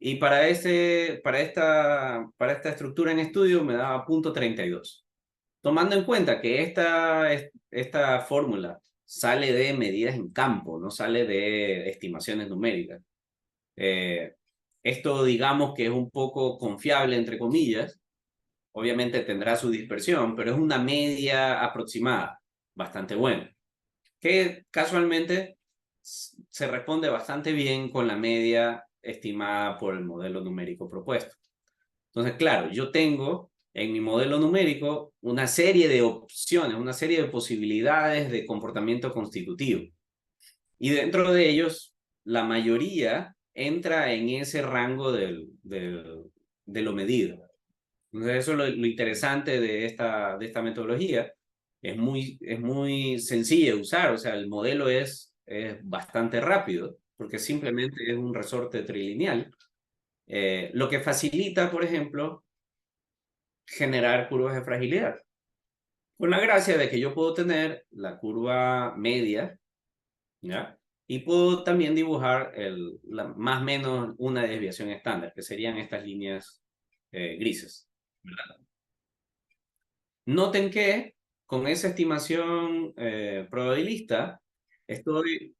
y para esta estructura en estudio me daba 0.32. Tomando en cuenta que esta fórmula sale de medidas en campo, no sale de estimaciones numéricas. Esto digamos que es un poco confiable, entre comillas. Obviamente tendrá su dispersión, pero es una media aproximada, bastante buena, que casualmente se responde bastante bien con la media estimada por el modelo numérico propuesto. Entonces, claro, yo tengo en mi modelo numérico una serie de opciones, una serie de posibilidades de comportamiento constitutivo. Y dentro de ellos, la mayoría entra en ese rango de lo medido. Entonces, eso es lo interesante de esta metodología. Es muy sencilla de usar, o sea, el modelo es bastante rápido, porque simplemente es un resorte trilineal. Lo que facilita, por ejemplo, generar curvas de fragilidad. Con la gracia de que yo puedo tener la curva media, ¿ya? Y puedo también dibujar más o menos una desviación estándar, que serían estas líneas grises, ¿verdad? Noten que con esa estimación probabilista estoy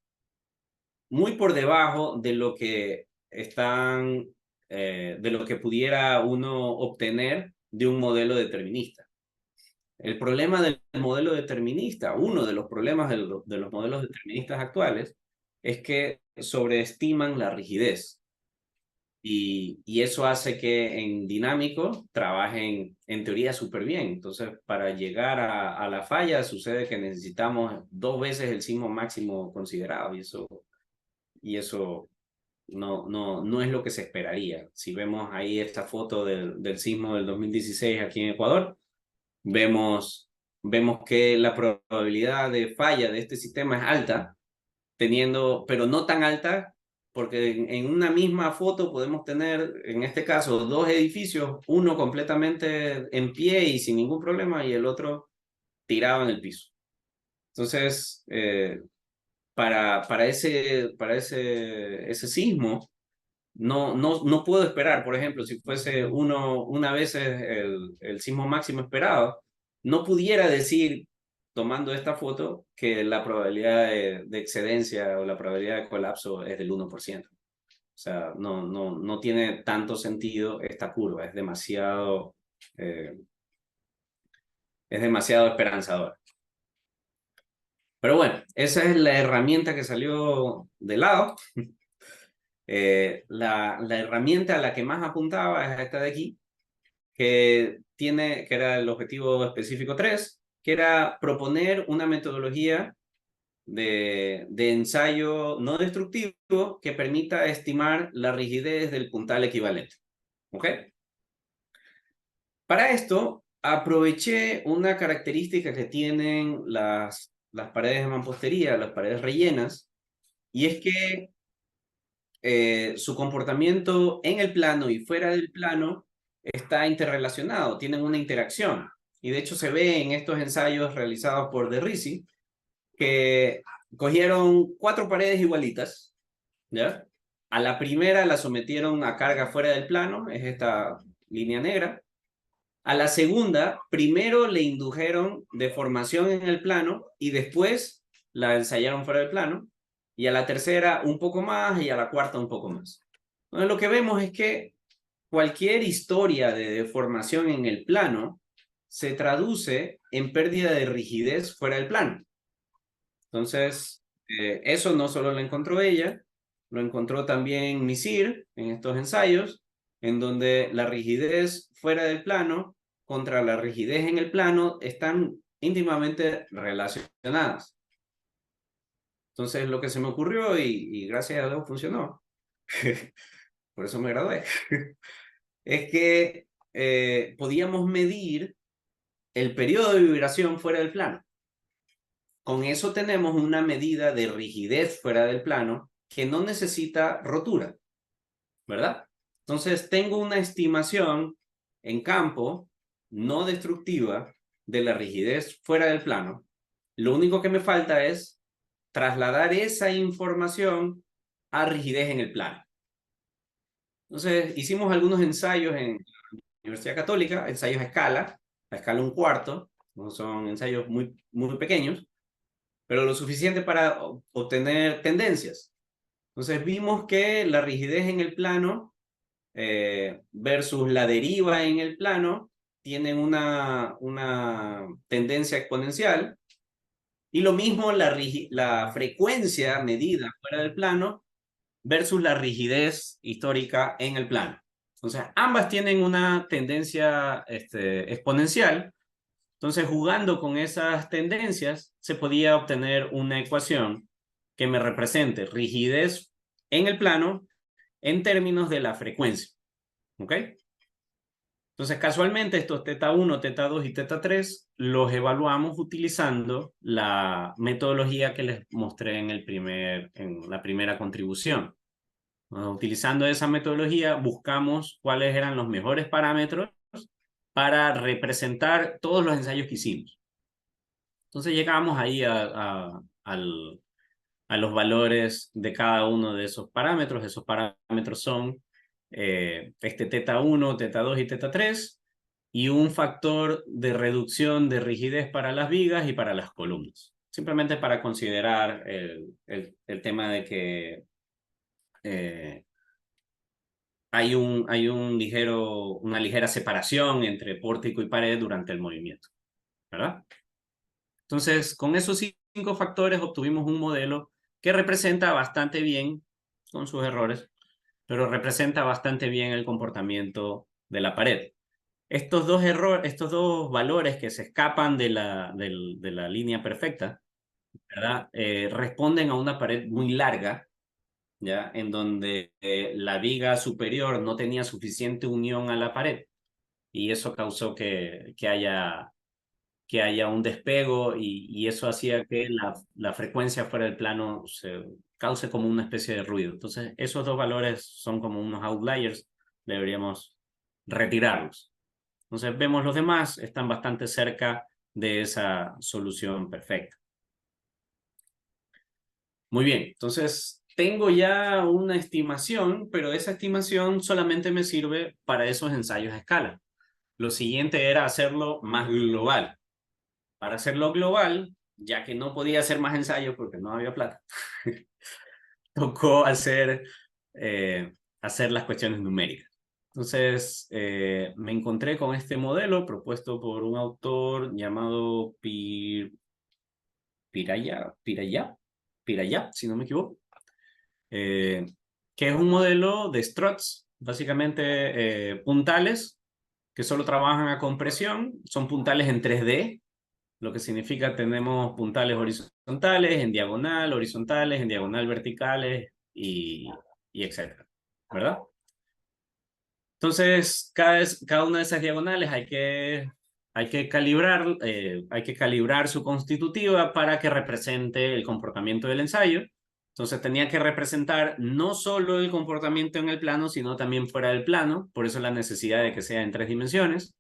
muy por debajo de lo que de lo que pudiera uno obtener de un modelo determinista. El problema del modelo determinista, uno de los problemas de los modelos deterministas actuales, es que sobreestiman la rigidez. Y eso hace que en dinámico trabajen en teoría súper bien. Entonces, para llegar a la falla sucede que necesitamos 2 veces el sismo máximo considerado, y eso no es lo que se esperaría. Si vemos ahí esta foto del sismo del 2016 aquí en Ecuador, vemos que la probabilidad de falla de este sistema es alta, pero no tan alta, porque en una misma foto podemos tener, en este caso, 2 edificios, uno completamente en pie y sin ningún problema, y el otro tirado en el piso. Entonces, para ese sismo, no puedo esperar. Por ejemplo, si fuese una vez el sismo máximo esperado, no pudiera decir, tomando esta foto, que la probabilidad de excedencia o la probabilidad de colapso es del 1%. O sea, no tiene tanto sentido esta curva, es demasiado esperanzadora. Pero bueno, esa es la herramienta que salió de lado. La herramienta a la que más apuntaba es esta de aquí, que era el objetivo específico 3, que era proponer una metodología de ensayo no destructivo que permita estimar la rigidez del puntal equivalente. ¿Ok? Para esto, aproveché una característica que tienen las paredes de mampostería, las paredes rellenas, y es que su comportamiento en el plano y fuera del plano está interrelacionado, tienen una interacción. Y de hecho se ve en estos ensayos realizados por De Risi que cogieron 4 paredes igualitas, ¿ya? A la primera la sometieron a carga fuera del plano, es esta línea negra. A la segunda, primero le indujeron deformación en el plano y después la ensayaron fuera del plano. Y a la tercera un poco más y a la cuarta un poco más. Entonces lo que vemos es que cualquier historia de deformación en el plano se traduce en pérdida de rigidez fuera del plano. Entonces, eso no solo lo encontró ella, lo encontró también Misir en estos ensayos, en donde la rigidez fuera del plano contra la rigidez en el plano están íntimamente relacionadas. Entonces, lo que se me ocurrió, y gracias a Dios funcionó, por eso me gradué, es que podíamos medir el periodo de vibración fuera del plano. Con eso tenemos una medida de rigidez fuera del plano que no necesita rotura, ¿verdad? Entonces, tengo una estimación en campo no destructiva de la rigidez fuera del plano. Lo único que me falta es trasladar esa información a rigidez en el plano. Entonces, hicimos algunos ensayos en la Universidad Católica, ensayos a escala 1/4, no son ensayos muy pequeños, pero lo suficiente para obtener tendencias. Entonces, vimos que la rigidez en el plano versus la deriva en el plano tienen una tendencia exponencial, y lo mismo la frecuencia medida fuera del plano versus la rigidez histórica en el plano. Entonces, ambas tienen una tendencia exponencial. Entonces, jugando con esas tendencias, se podía obtener una ecuación que me represente rigidez en el plano en términos de la frecuencia. ¿Ok? Entonces, casualmente, estos θ1, θ2 y θ3 los evaluamos utilizando la metodología que les mostré en la primera contribución. Utilizando esa metodología, buscamos cuáles eran los mejores parámetros para representar todos los ensayos que hicimos. Entonces, llegamos ahí a los valores de cada uno de esos parámetros. Esos parámetros son θ1, θ2 y θ3, y un factor de reducción de rigidez para las vigas y para las columnas. Simplemente para considerar el tema de que hay una ligera separación entre pórtico y pared durante el movimiento, ¿verdad? Entonces, con esos 5 factores obtuvimos un modelo que representa bastante bien, con sus errores, pero representa bastante bien el comportamiento de la pared. Estos dos valores que se escapan de la línea perfecta, ¿verdad? Responden a una pared muy larga, ¿ya? En donde la viga superior no tenía suficiente unión a la pared, y eso causó que haya un despego, y eso hacía que la frecuencia fuera del plano se cause como una especie de ruido. Entonces, esos dos valores son como unos outliers, deberíamos retirarlos. Entonces, vemos los demás, están bastante cerca de esa solución perfecta. Muy bien, entonces tengo ya una estimación, pero esa estimación solamente me sirve para esos ensayos a escala. Lo siguiente era hacerlo más global. Para hacerlo global, ya que no podía hacer más ensayos porque no había plata, tocó hacer las cuestiones numéricas. Entonces, me encontré con este modelo propuesto por un autor llamado Piraya, si no me equivoco, que es un modelo de struts, básicamente puntales que solo trabajan a compresión, son puntales en 3D, lo que significa tenemos puntales horizontales, en diagonal, horizontales, en diagonal, verticales, y etcétera, ¿verdad? Entonces, cada una de esas diagonales hay que calibrar su constitutiva para que represente el comportamiento del ensayo. Entonces tenía que representar no solo el comportamiento en el plano, sino también fuera del plano, por eso la necesidad de que sea en 3 dimensiones.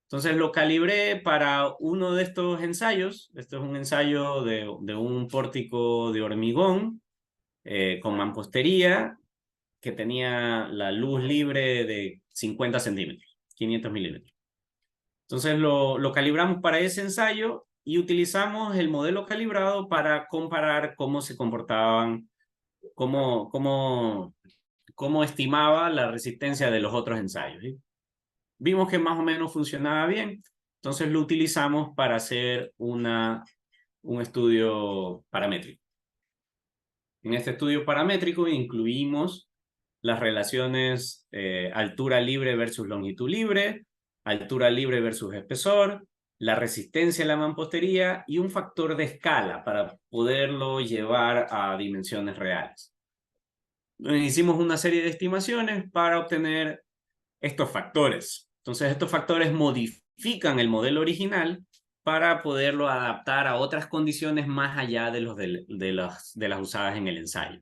Entonces lo calibré para uno de estos ensayos. Esto es un ensayo de un pórtico de hormigón con mampostería, que tenía la luz libre de 50 centímetros, 500 milímetros. Entonces lo calibramos para ese ensayo y utilizamos el modelo calibrado para comparar cómo se comportaban, cómo estimaba la resistencia de los otros ensayos, ¿sí? Vimos que más o menos funcionaba bien, entonces lo utilizamos para hacer un estudio paramétrico. En este estudio paramétrico incluimos las relaciones altura libre versus longitud libre, altura libre versus espesor, la resistencia a la mampostería y un factor de escala para poderlo llevar a dimensiones reales. Hicimos una serie de estimaciones para obtener estos factores. Entonces, estos factores modifican el modelo original para poderlo adaptar a otras condiciones más allá de las usadas en el ensayo.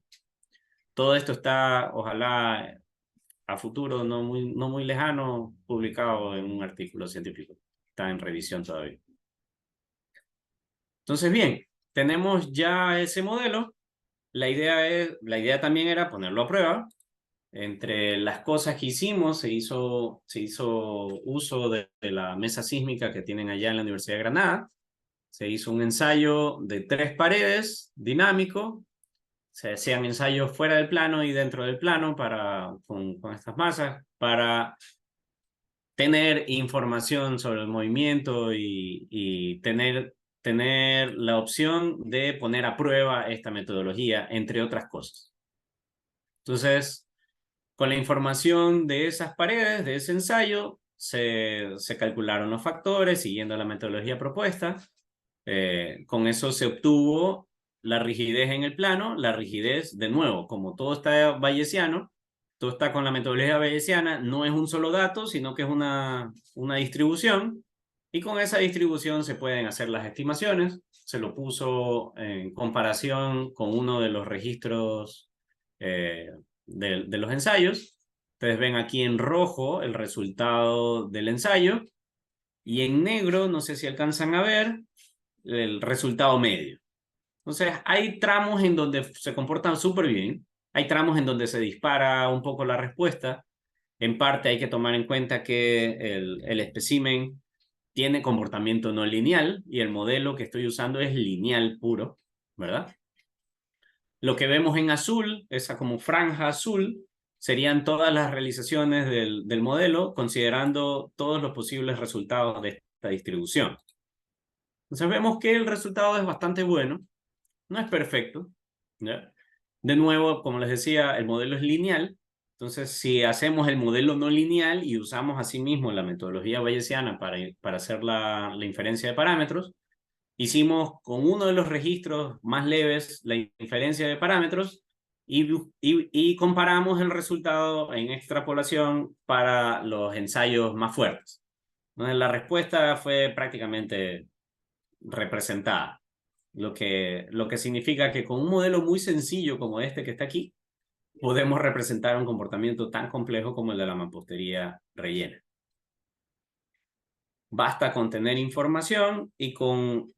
Todo esto está, ojalá, a futuro, no muy lejano, publicado en un artículo científico. Está en revisión todavía. Entonces, bien, tenemos ya ese modelo. La idea también era ponerlo a prueba. Entre las cosas que hicimos, se hizo uso de la mesa sísmica que tienen allá en la Universidad de Granada. Se hizo un ensayo de 3 paredes dinámico. Se hacían ensayos fuera del plano y dentro del plano con estas masas para tener información sobre el movimiento y tener la opción de poner a prueba esta metodología, entre otras cosas. Entonces, con la información de esas paredes, de ese ensayo, se calcularon los factores siguiendo la metodología propuesta. Con eso se obtuvo la rigidez en el plano, la rigidez, de nuevo, como todo está bayesiano, todo está con la metodología bayesiana, no es un solo dato, sino que es una distribución, y con esa distribución se pueden hacer las estimaciones. Se lo puso en comparación con uno de los registros de los ensayos. Ustedes ven aquí en rojo el resultado del ensayo, y en negro, no sé si alcanzan a ver, el resultado medio. Entonces, hay tramos en donde se comportan súper bien, hay tramos en donde se dispara un poco la respuesta. En parte hay que tomar en cuenta que el espécimen tiene comportamiento no lineal y el modelo que estoy usando es lineal puro, ¿verdad? Lo que vemos en azul, esa como franja azul, serían todas las realizaciones del modelo, considerando todos los posibles resultados de esta distribución. Entonces vemos que el resultado es bastante bueno, no es perfecto, ¿ya? De nuevo, como les decía, el modelo es lineal. Entonces, si hacemos el modelo no lineal y usamos asimismo la metodología bayesiana para hacer la inferencia de parámetros, hicimos con uno de los registros más leves la inferencia de parámetros y comparamos el resultado en extrapolación para los ensayos más fuertes. Entonces, la respuesta fue prácticamente representada. Lo que significa que con un modelo muy sencillo como este que está aquí, podemos representar un comportamiento tan complejo como el de la mampostería rellena. Basta con tener información y con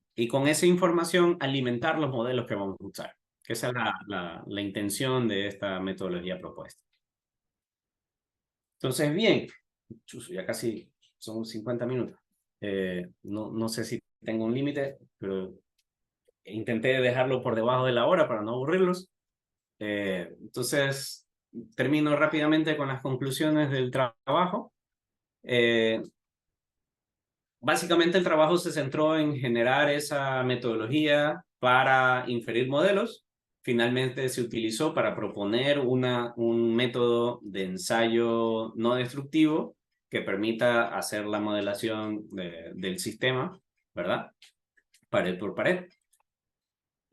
esa información alimentar los modelos que vamos a usar, que esa es la intención de esta metodología propuesta. Entonces, bien, ya casi son 50 minutos. No sé si tengo un límite, pero intenté dejarlo por debajo de la hora para no aburrirlos. Entonces, termino rápidamente con las conclusiones del trabajo. Básicamente el trabajo se centró en generar esa metodología para inferir modelos. Finalmente se utilizó para proponer un método de ensayo no destructivo que permita hacer la modelación del sistema, ¿verdad? Pared por pared.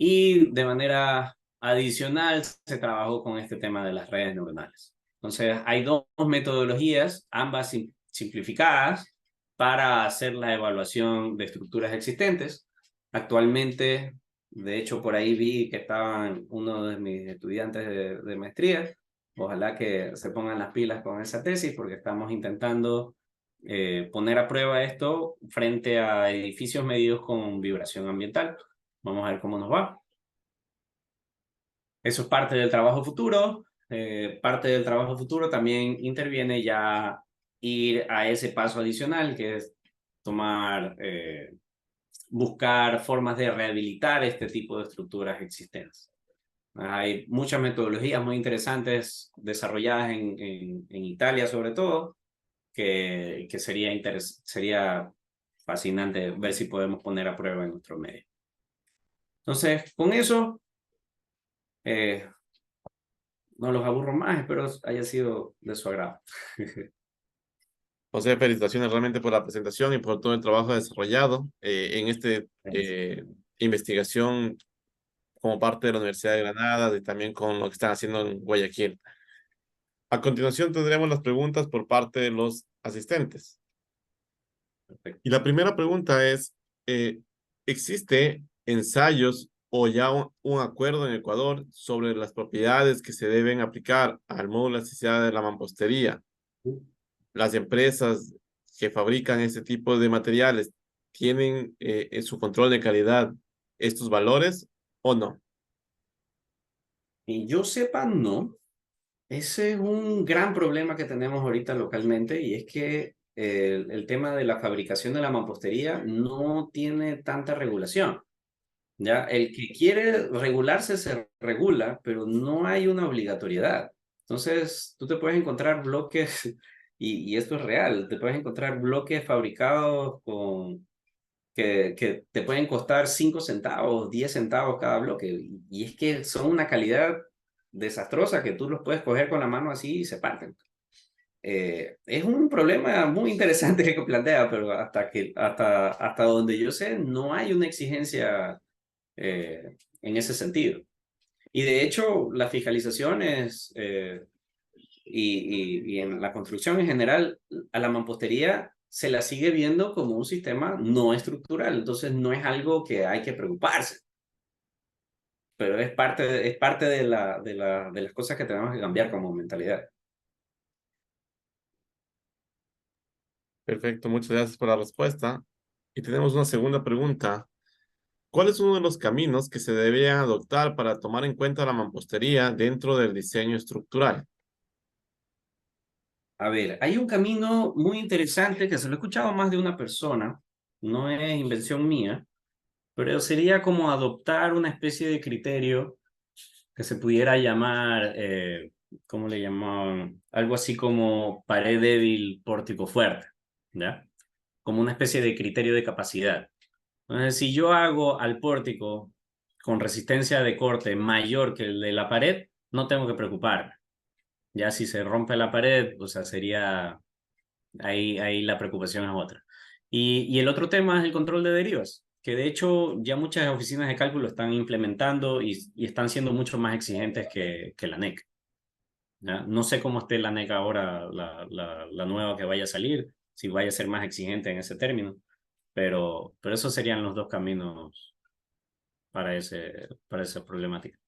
Y de manera adicional se trabajó con este tema de las redes neuronales. Entonces hay dos metodologías, ambas simplificadas, para hacer la evaluación de estructuras existentes. Actualmente, de hecho, por ahí vi que estaban uno de mis estudiantes de maestría. Ojalá que se pongan las pilas con esa tesis, porque estamos intentando poner a prueba esto frente a edificios medidos con vibración ambiental. Vamos a ver cómo nos va. Eso es parte del trabajo futuro. Parte del trabajo futuro también interviene ya ir a ese paso adicional, que es buscar formas de rehabilitar este tipo de estructuras existentes. Hay muchas metodologías muy interesantes desarrolladas en Italia, sobre todo, que sería fascinante ver si podemos poner a prueba en nuestro medio. Entonces, con eso, no los aburro más, espero haya sido de su agrado. José, felicitaciones realmente por la presentación y por todo el trabajo desarrollado en esta investigación como parte de la Universidad de Granada y también con lo que están haciendo en Guayaquil. A continuación tendremos las preguntas por parte de los asistentes. Perfecto. Y la primera pregunta es, ¿existe ensayos o ya un acuerdo en Ecuador sobre las propiedades que se deben aplicar al módulo de elasticidad de la mampostería? Las empresas que fabrican este tipo de materiales tienen su control de calidad estos valores o no? Y yo sepa, no. Ese es un gran problema que tenemos ahorita localmente y es que el tema de la fabricación de la mampostería no tiene tanta regulación. Ya, el que quiere regularse se regula, pero no hay una obligatoriedad. Entonces, tú te puedes encontrar bloques, y esto es real, te puedes encontrar bloques fabricados que te pueden costar 5 centavos, 10 centavos cada bloque. Y es que son una calidad desastrosa que tú los puedes coger con la mano así y se parten. Es un problema muy interesante que plantea, pero hasta donde yo sé, no hay una exigencia en ese sentido. Y de hecho, las fiscalizaciones y en la construcción en general, a la mampostería se la sigue viendo como un sistema no estructural, entonces no es algo que hay que preocuparse, pero es parte de las cosas que tenemos que cambiar como mentalidad. Perfecto, muchas gracias por la respuesta. Y tenemos una segunda pregunta. ¿Cuál es uno de los caminos que se deberían adoptar para tomar en cuenta la mampostería dentro del diseño estructural? A ver, hay un camino muy interesante que se lo he escuchado a más de una persona, no es invención mía, pero sería como adoptar una especie de criterio que se pudiera llamar, ¿cómo le llamaban? Algo así como pared débil, pórtico fuerte, ¿ya? Como una especie de criterio de capacidad. Entonces, si yo hago al pórtico con resistencia de corte mayor que el de la pared, no tengo que preocuparme. Ya si se rompe la pared, o sea, sería, ahí la preocupación es otra. Y el otro tema es el control de derivas, que de hecho ya muchas oficinas de cálculo están implementando y están siendo mucho más exigentes que la NEC. ¿Ya? No sé cómo esté la NEC ahora, la nueva que vaya a salir, si vaya a ser más exigente en ese término, pero esos serían los dos caminos para esa problemática.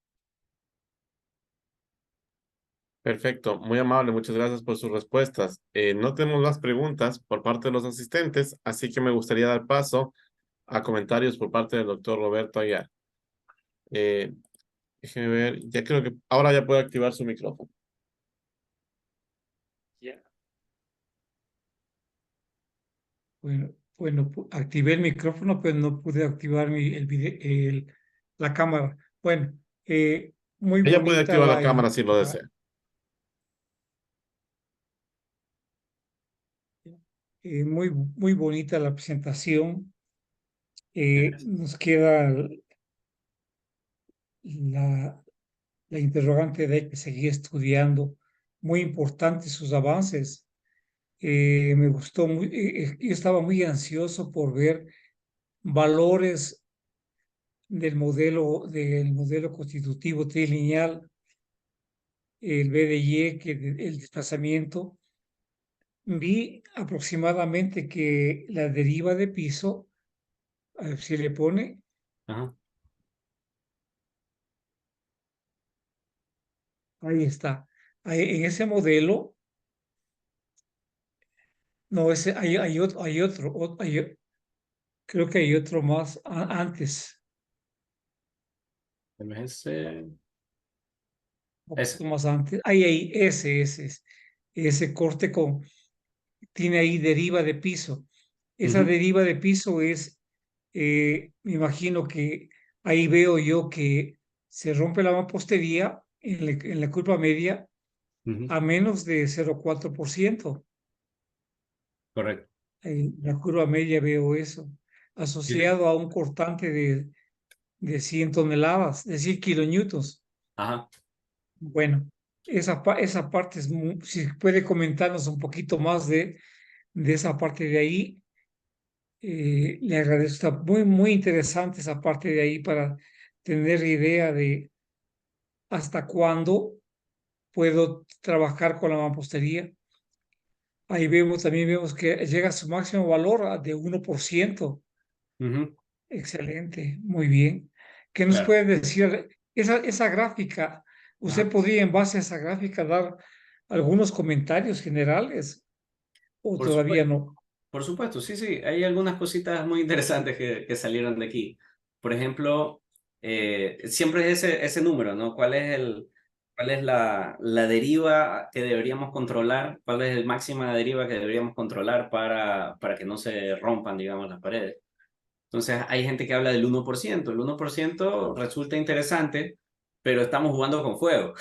Perfecto, muy amable, muchas gracias por sus respuestas. No tenemos más preguntas por parte de los asistentes, así que me gustaría dar paso a comentarios por parte del doctor Roberto Aguiar. Eh, Déjeme ver, ya creo que ahora ya puede activar su micrófono. Bueno, activé el micrófono, pero no pude activar la cámara. Bueno, muy Ella puede bonita activar la cámara si lo desea. muy bonita la presentación. Nos queda la, la interrogante de que seguir estudiando. Muy importantes sus avances. Me gustó yo estaba muy ansioso por ver valores del modelo constitutivo trilineal, el BDY, el desplazamiento. Vi aproximadamente que la deriva de piso, a ver si le pone, Ajá. ahí está. En ese modelo, no, hay otro, creo que hay otro más antes, Ese, un ese. poquito más antes. Ahí, ese corte tiene ahí deriva de piso. Esa Ujú, deriva de piso me imagino que ahí veo yo que se rompe la mampostería en la curva media ujú, a menos de 0,4%. correcto. En la curva media veo eso, Sí. asociado a un cortante de 100 toneladas, de 100 kilonewtons. Ajá. Bueno, esa parte si puede comentarnos un poquito más de esa parte de ahí, le agradezco. Está muy interesante esa parte de ahí para tener idea de hasta cuándo puedo trabajar con la mampostería. Ahí también vemos que llega a su máximo valor de 1%. Ujú, Excelente, muy bien. ¿Qué nos claro. puede decir esa gráfica? ¿Usted Ajá. podría en base a esa gráfica dar algunos comentarios generales o Por todavía supuesto. no? Por supuesto, sí, sí. Hay algunas cositas muy interesantes que salieron de aquí. por ejemplo, siempre es ese número, ¿no? ¿Cuál es la deriva que deberíamos controlar? ¿Cuál es la máxima deriva que deberíamos controlar para que no se rompan, digamos, las paredes? Entonces, hay gente que habla del 1%. El 1% resulta interesante, pero estamos jugando con fuego.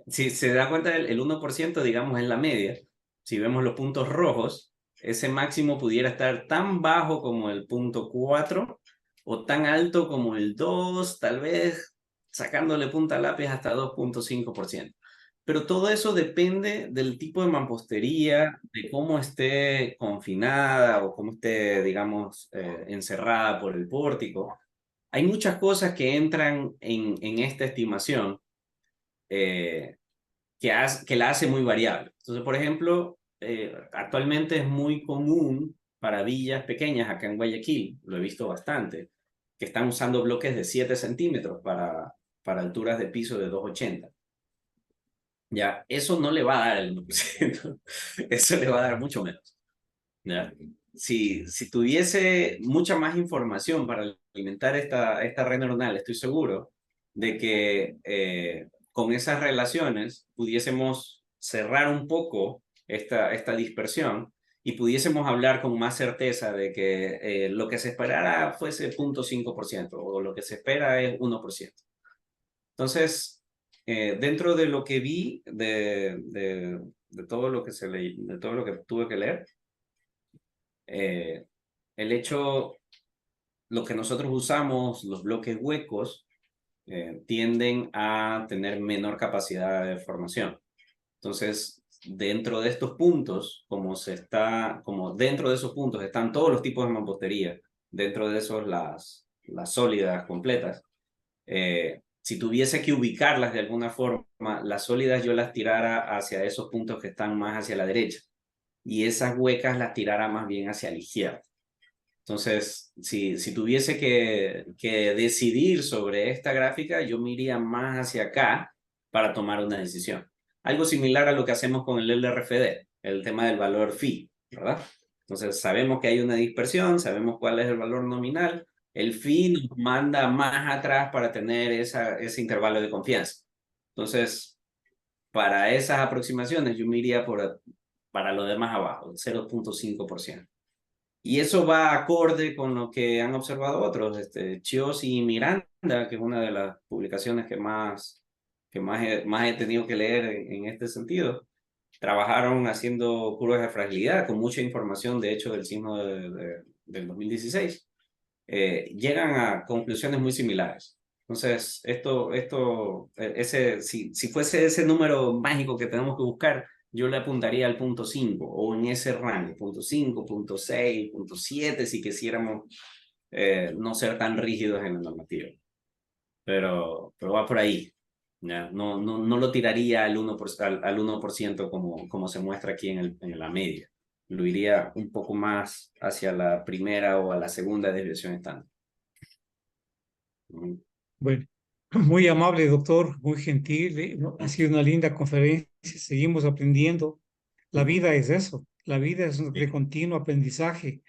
Si se da cuenta, el 1%, digamos, es la media. Si vemos los puntos rojos, ese máximo pudiera estar tan bajo como el 0.4 o tan alto como el 2, tal vez sacándole punta a lápiz hasta 2.5%. Pero todo eso depende del tipo de mampostería, de cómo esté confinada o cómo esté, digamos, encerrada por el pórtico. Hay muchas cosas que entran en esta estimación eh, que la hace muy variable. Entonces, por ejemplo, actualmente es muy común para villas pequeñas acá en Guayaquil, lo he visto bastante, que están usando bloques de 7 centímetros para alturas de piso de 2,80. Ya, eso no le va a dar el 1%, eso le va a dar mucho menos. ¿Ya? Si tuviese mucha más información para alimentar esta red neuronal, estoy seguro de que con esas relaciones pudiésemos cerrar un poco esta dispersión y pudiésemos hablar con más certeza de que lo que se esperara fuese 0.5% o lo que se espera es 1%. Entonces, dentro de lo que vi, de todo lo que de todo lo que tuve que leer, el hecho, lo que nosotros usamos, los bloques huecos, tienden a tener menor capacidad de deformación. Entonces, dentro de estos puntos, como dentro de esos puntos están todos los tipos de mampostería, dentro de esos las sólidas completas, si tuviese que ubicarlas de alguna forma, las sólidas yo las tirara hacia esos puntos que están más hacia la derecha y esas huecas las tirara más bien hacia la izquierda. Entonces, si tuviese que decidir sobre esta gráfica, yo me iría más hacia acá para tomar una decisión. Algo similar a lo que hacemos con el LRFD, el tema del valor phi, ¿verdad? Entonces, sabemos que hay una dispersión, sabemos cuál es el valor nominal, el phi nos manda más atrás para tener ese intervalo de confianza. Entonces, para esas aproximaciones, yo me iría para lo de más abajo, el 0.5%. Y eso va acorde con lo que han observado otros, Chiosi y Miranda, que es una de las publicaciones más he tenido que leer en este sentido. Trabajaron haciendo curvas de fragilidad con mucha información, de hecho, del sismo del 2016. Llegan a conclusiones muy similares. Entonces, si fuese ese número mágico que tenemos que buscar, yo le apuntaría al 0.5 o en ese rango, 0.5, 0.6, 0.7, si quisiéramos no ser tan rígidos en la normativa. Pero va por ahí. ¿Ya? No lo tiraría al 1% como se muestra aquí en la media. Lo iría un poco más hacia la primera o a la segunda desviación estándar. Bueno, muy amable, doctor, muy gentil. Ha sido una linda conferencia. Seguimos aprendiendo. La vida es eso. La vida es de continuo aprendizaje.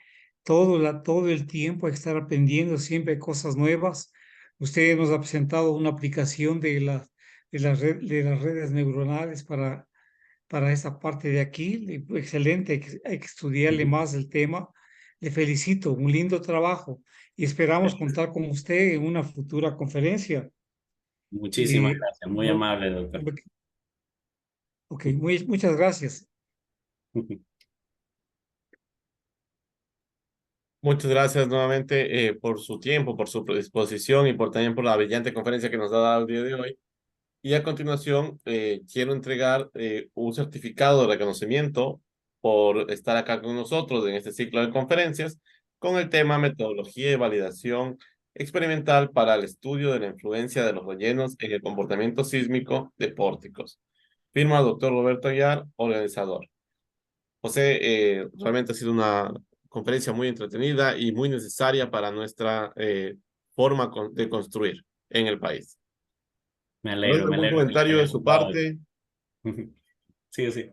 Todo el tiempo hay que estar aprendiendo. Siempre hay cosas nuevas. Usted nos ha presentado una aplicación de las redes neuronales para esa parte de aquí. Excelente. Hay que estudiarle más el tema. Le felicito. Un lindo trabajo y esperamos contar con usted en una futura conferencia. Muchísimas gracias, muy No, amable, doctor. ok, muchas gracias. Muchas gracias nuevamente por su tiempo, por su predisposición y también por la brillante conferencia que nos ha dado el día de hoy. Y a continuación, quiero entregar un certificado de reconocimiento por estar acá con nosotros en este ciclo de conferencias con el tema metodología y validación experimental para el estudio de la influencia de los rellenos en el comportamiento sísmico de pórticos. Firma doctor Roberto Aguiar, organizador. José, realmente ha sido una conferencia muy entretenida y muy necesaria para nuestra forma de construir en el país. Me Tal vez me algún alegro que les comentario haya de su gustado. parte. Sí, sí.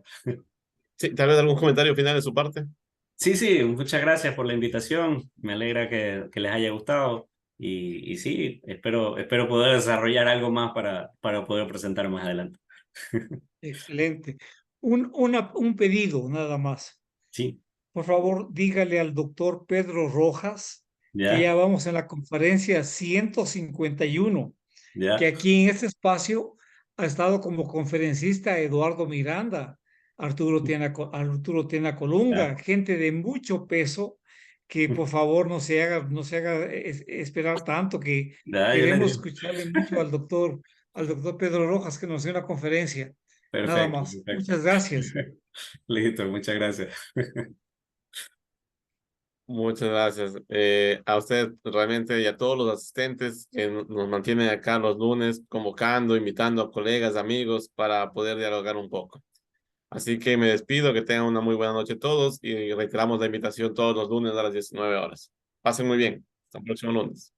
Sí, tal vez algún comentario final de su parte. Sí, sí, muchas gracias por la invitación. Me alegra que les haya gustado. y sí, espero poder desarrollar algo más para poder presentar más adelante. Excelente. Un pedido nada más. Sí, Por favor, dígale al doctor Pedro Rojas que ya, ya vamos en la conferencia 151, que ya, aquí en este espacio ha estado como conferencista Eduardo Miranda, Arturo Tena ya. Colunga, gente de mucho peso, que por favor no se haga esperar tanto, que Ya, yo le queremos digo. escucharle mucho al doctor Pedro Rojas que nos dio una conferencia. Nada Perfecto, más. perfecto. Muchas gracias. Listo, muchas gracias. Muchas gracias. A usted realmente y a todos los asistentes que nos mantienen acá los lunes convocando, invitando a colegas, amigos para poder dialogar un poco. Así que me despido, que tengan una muy buena noche todos y reiteramos la invitación todos los lunes a las 19 horas. Pasen muy bien. Hasta el próximo lunes.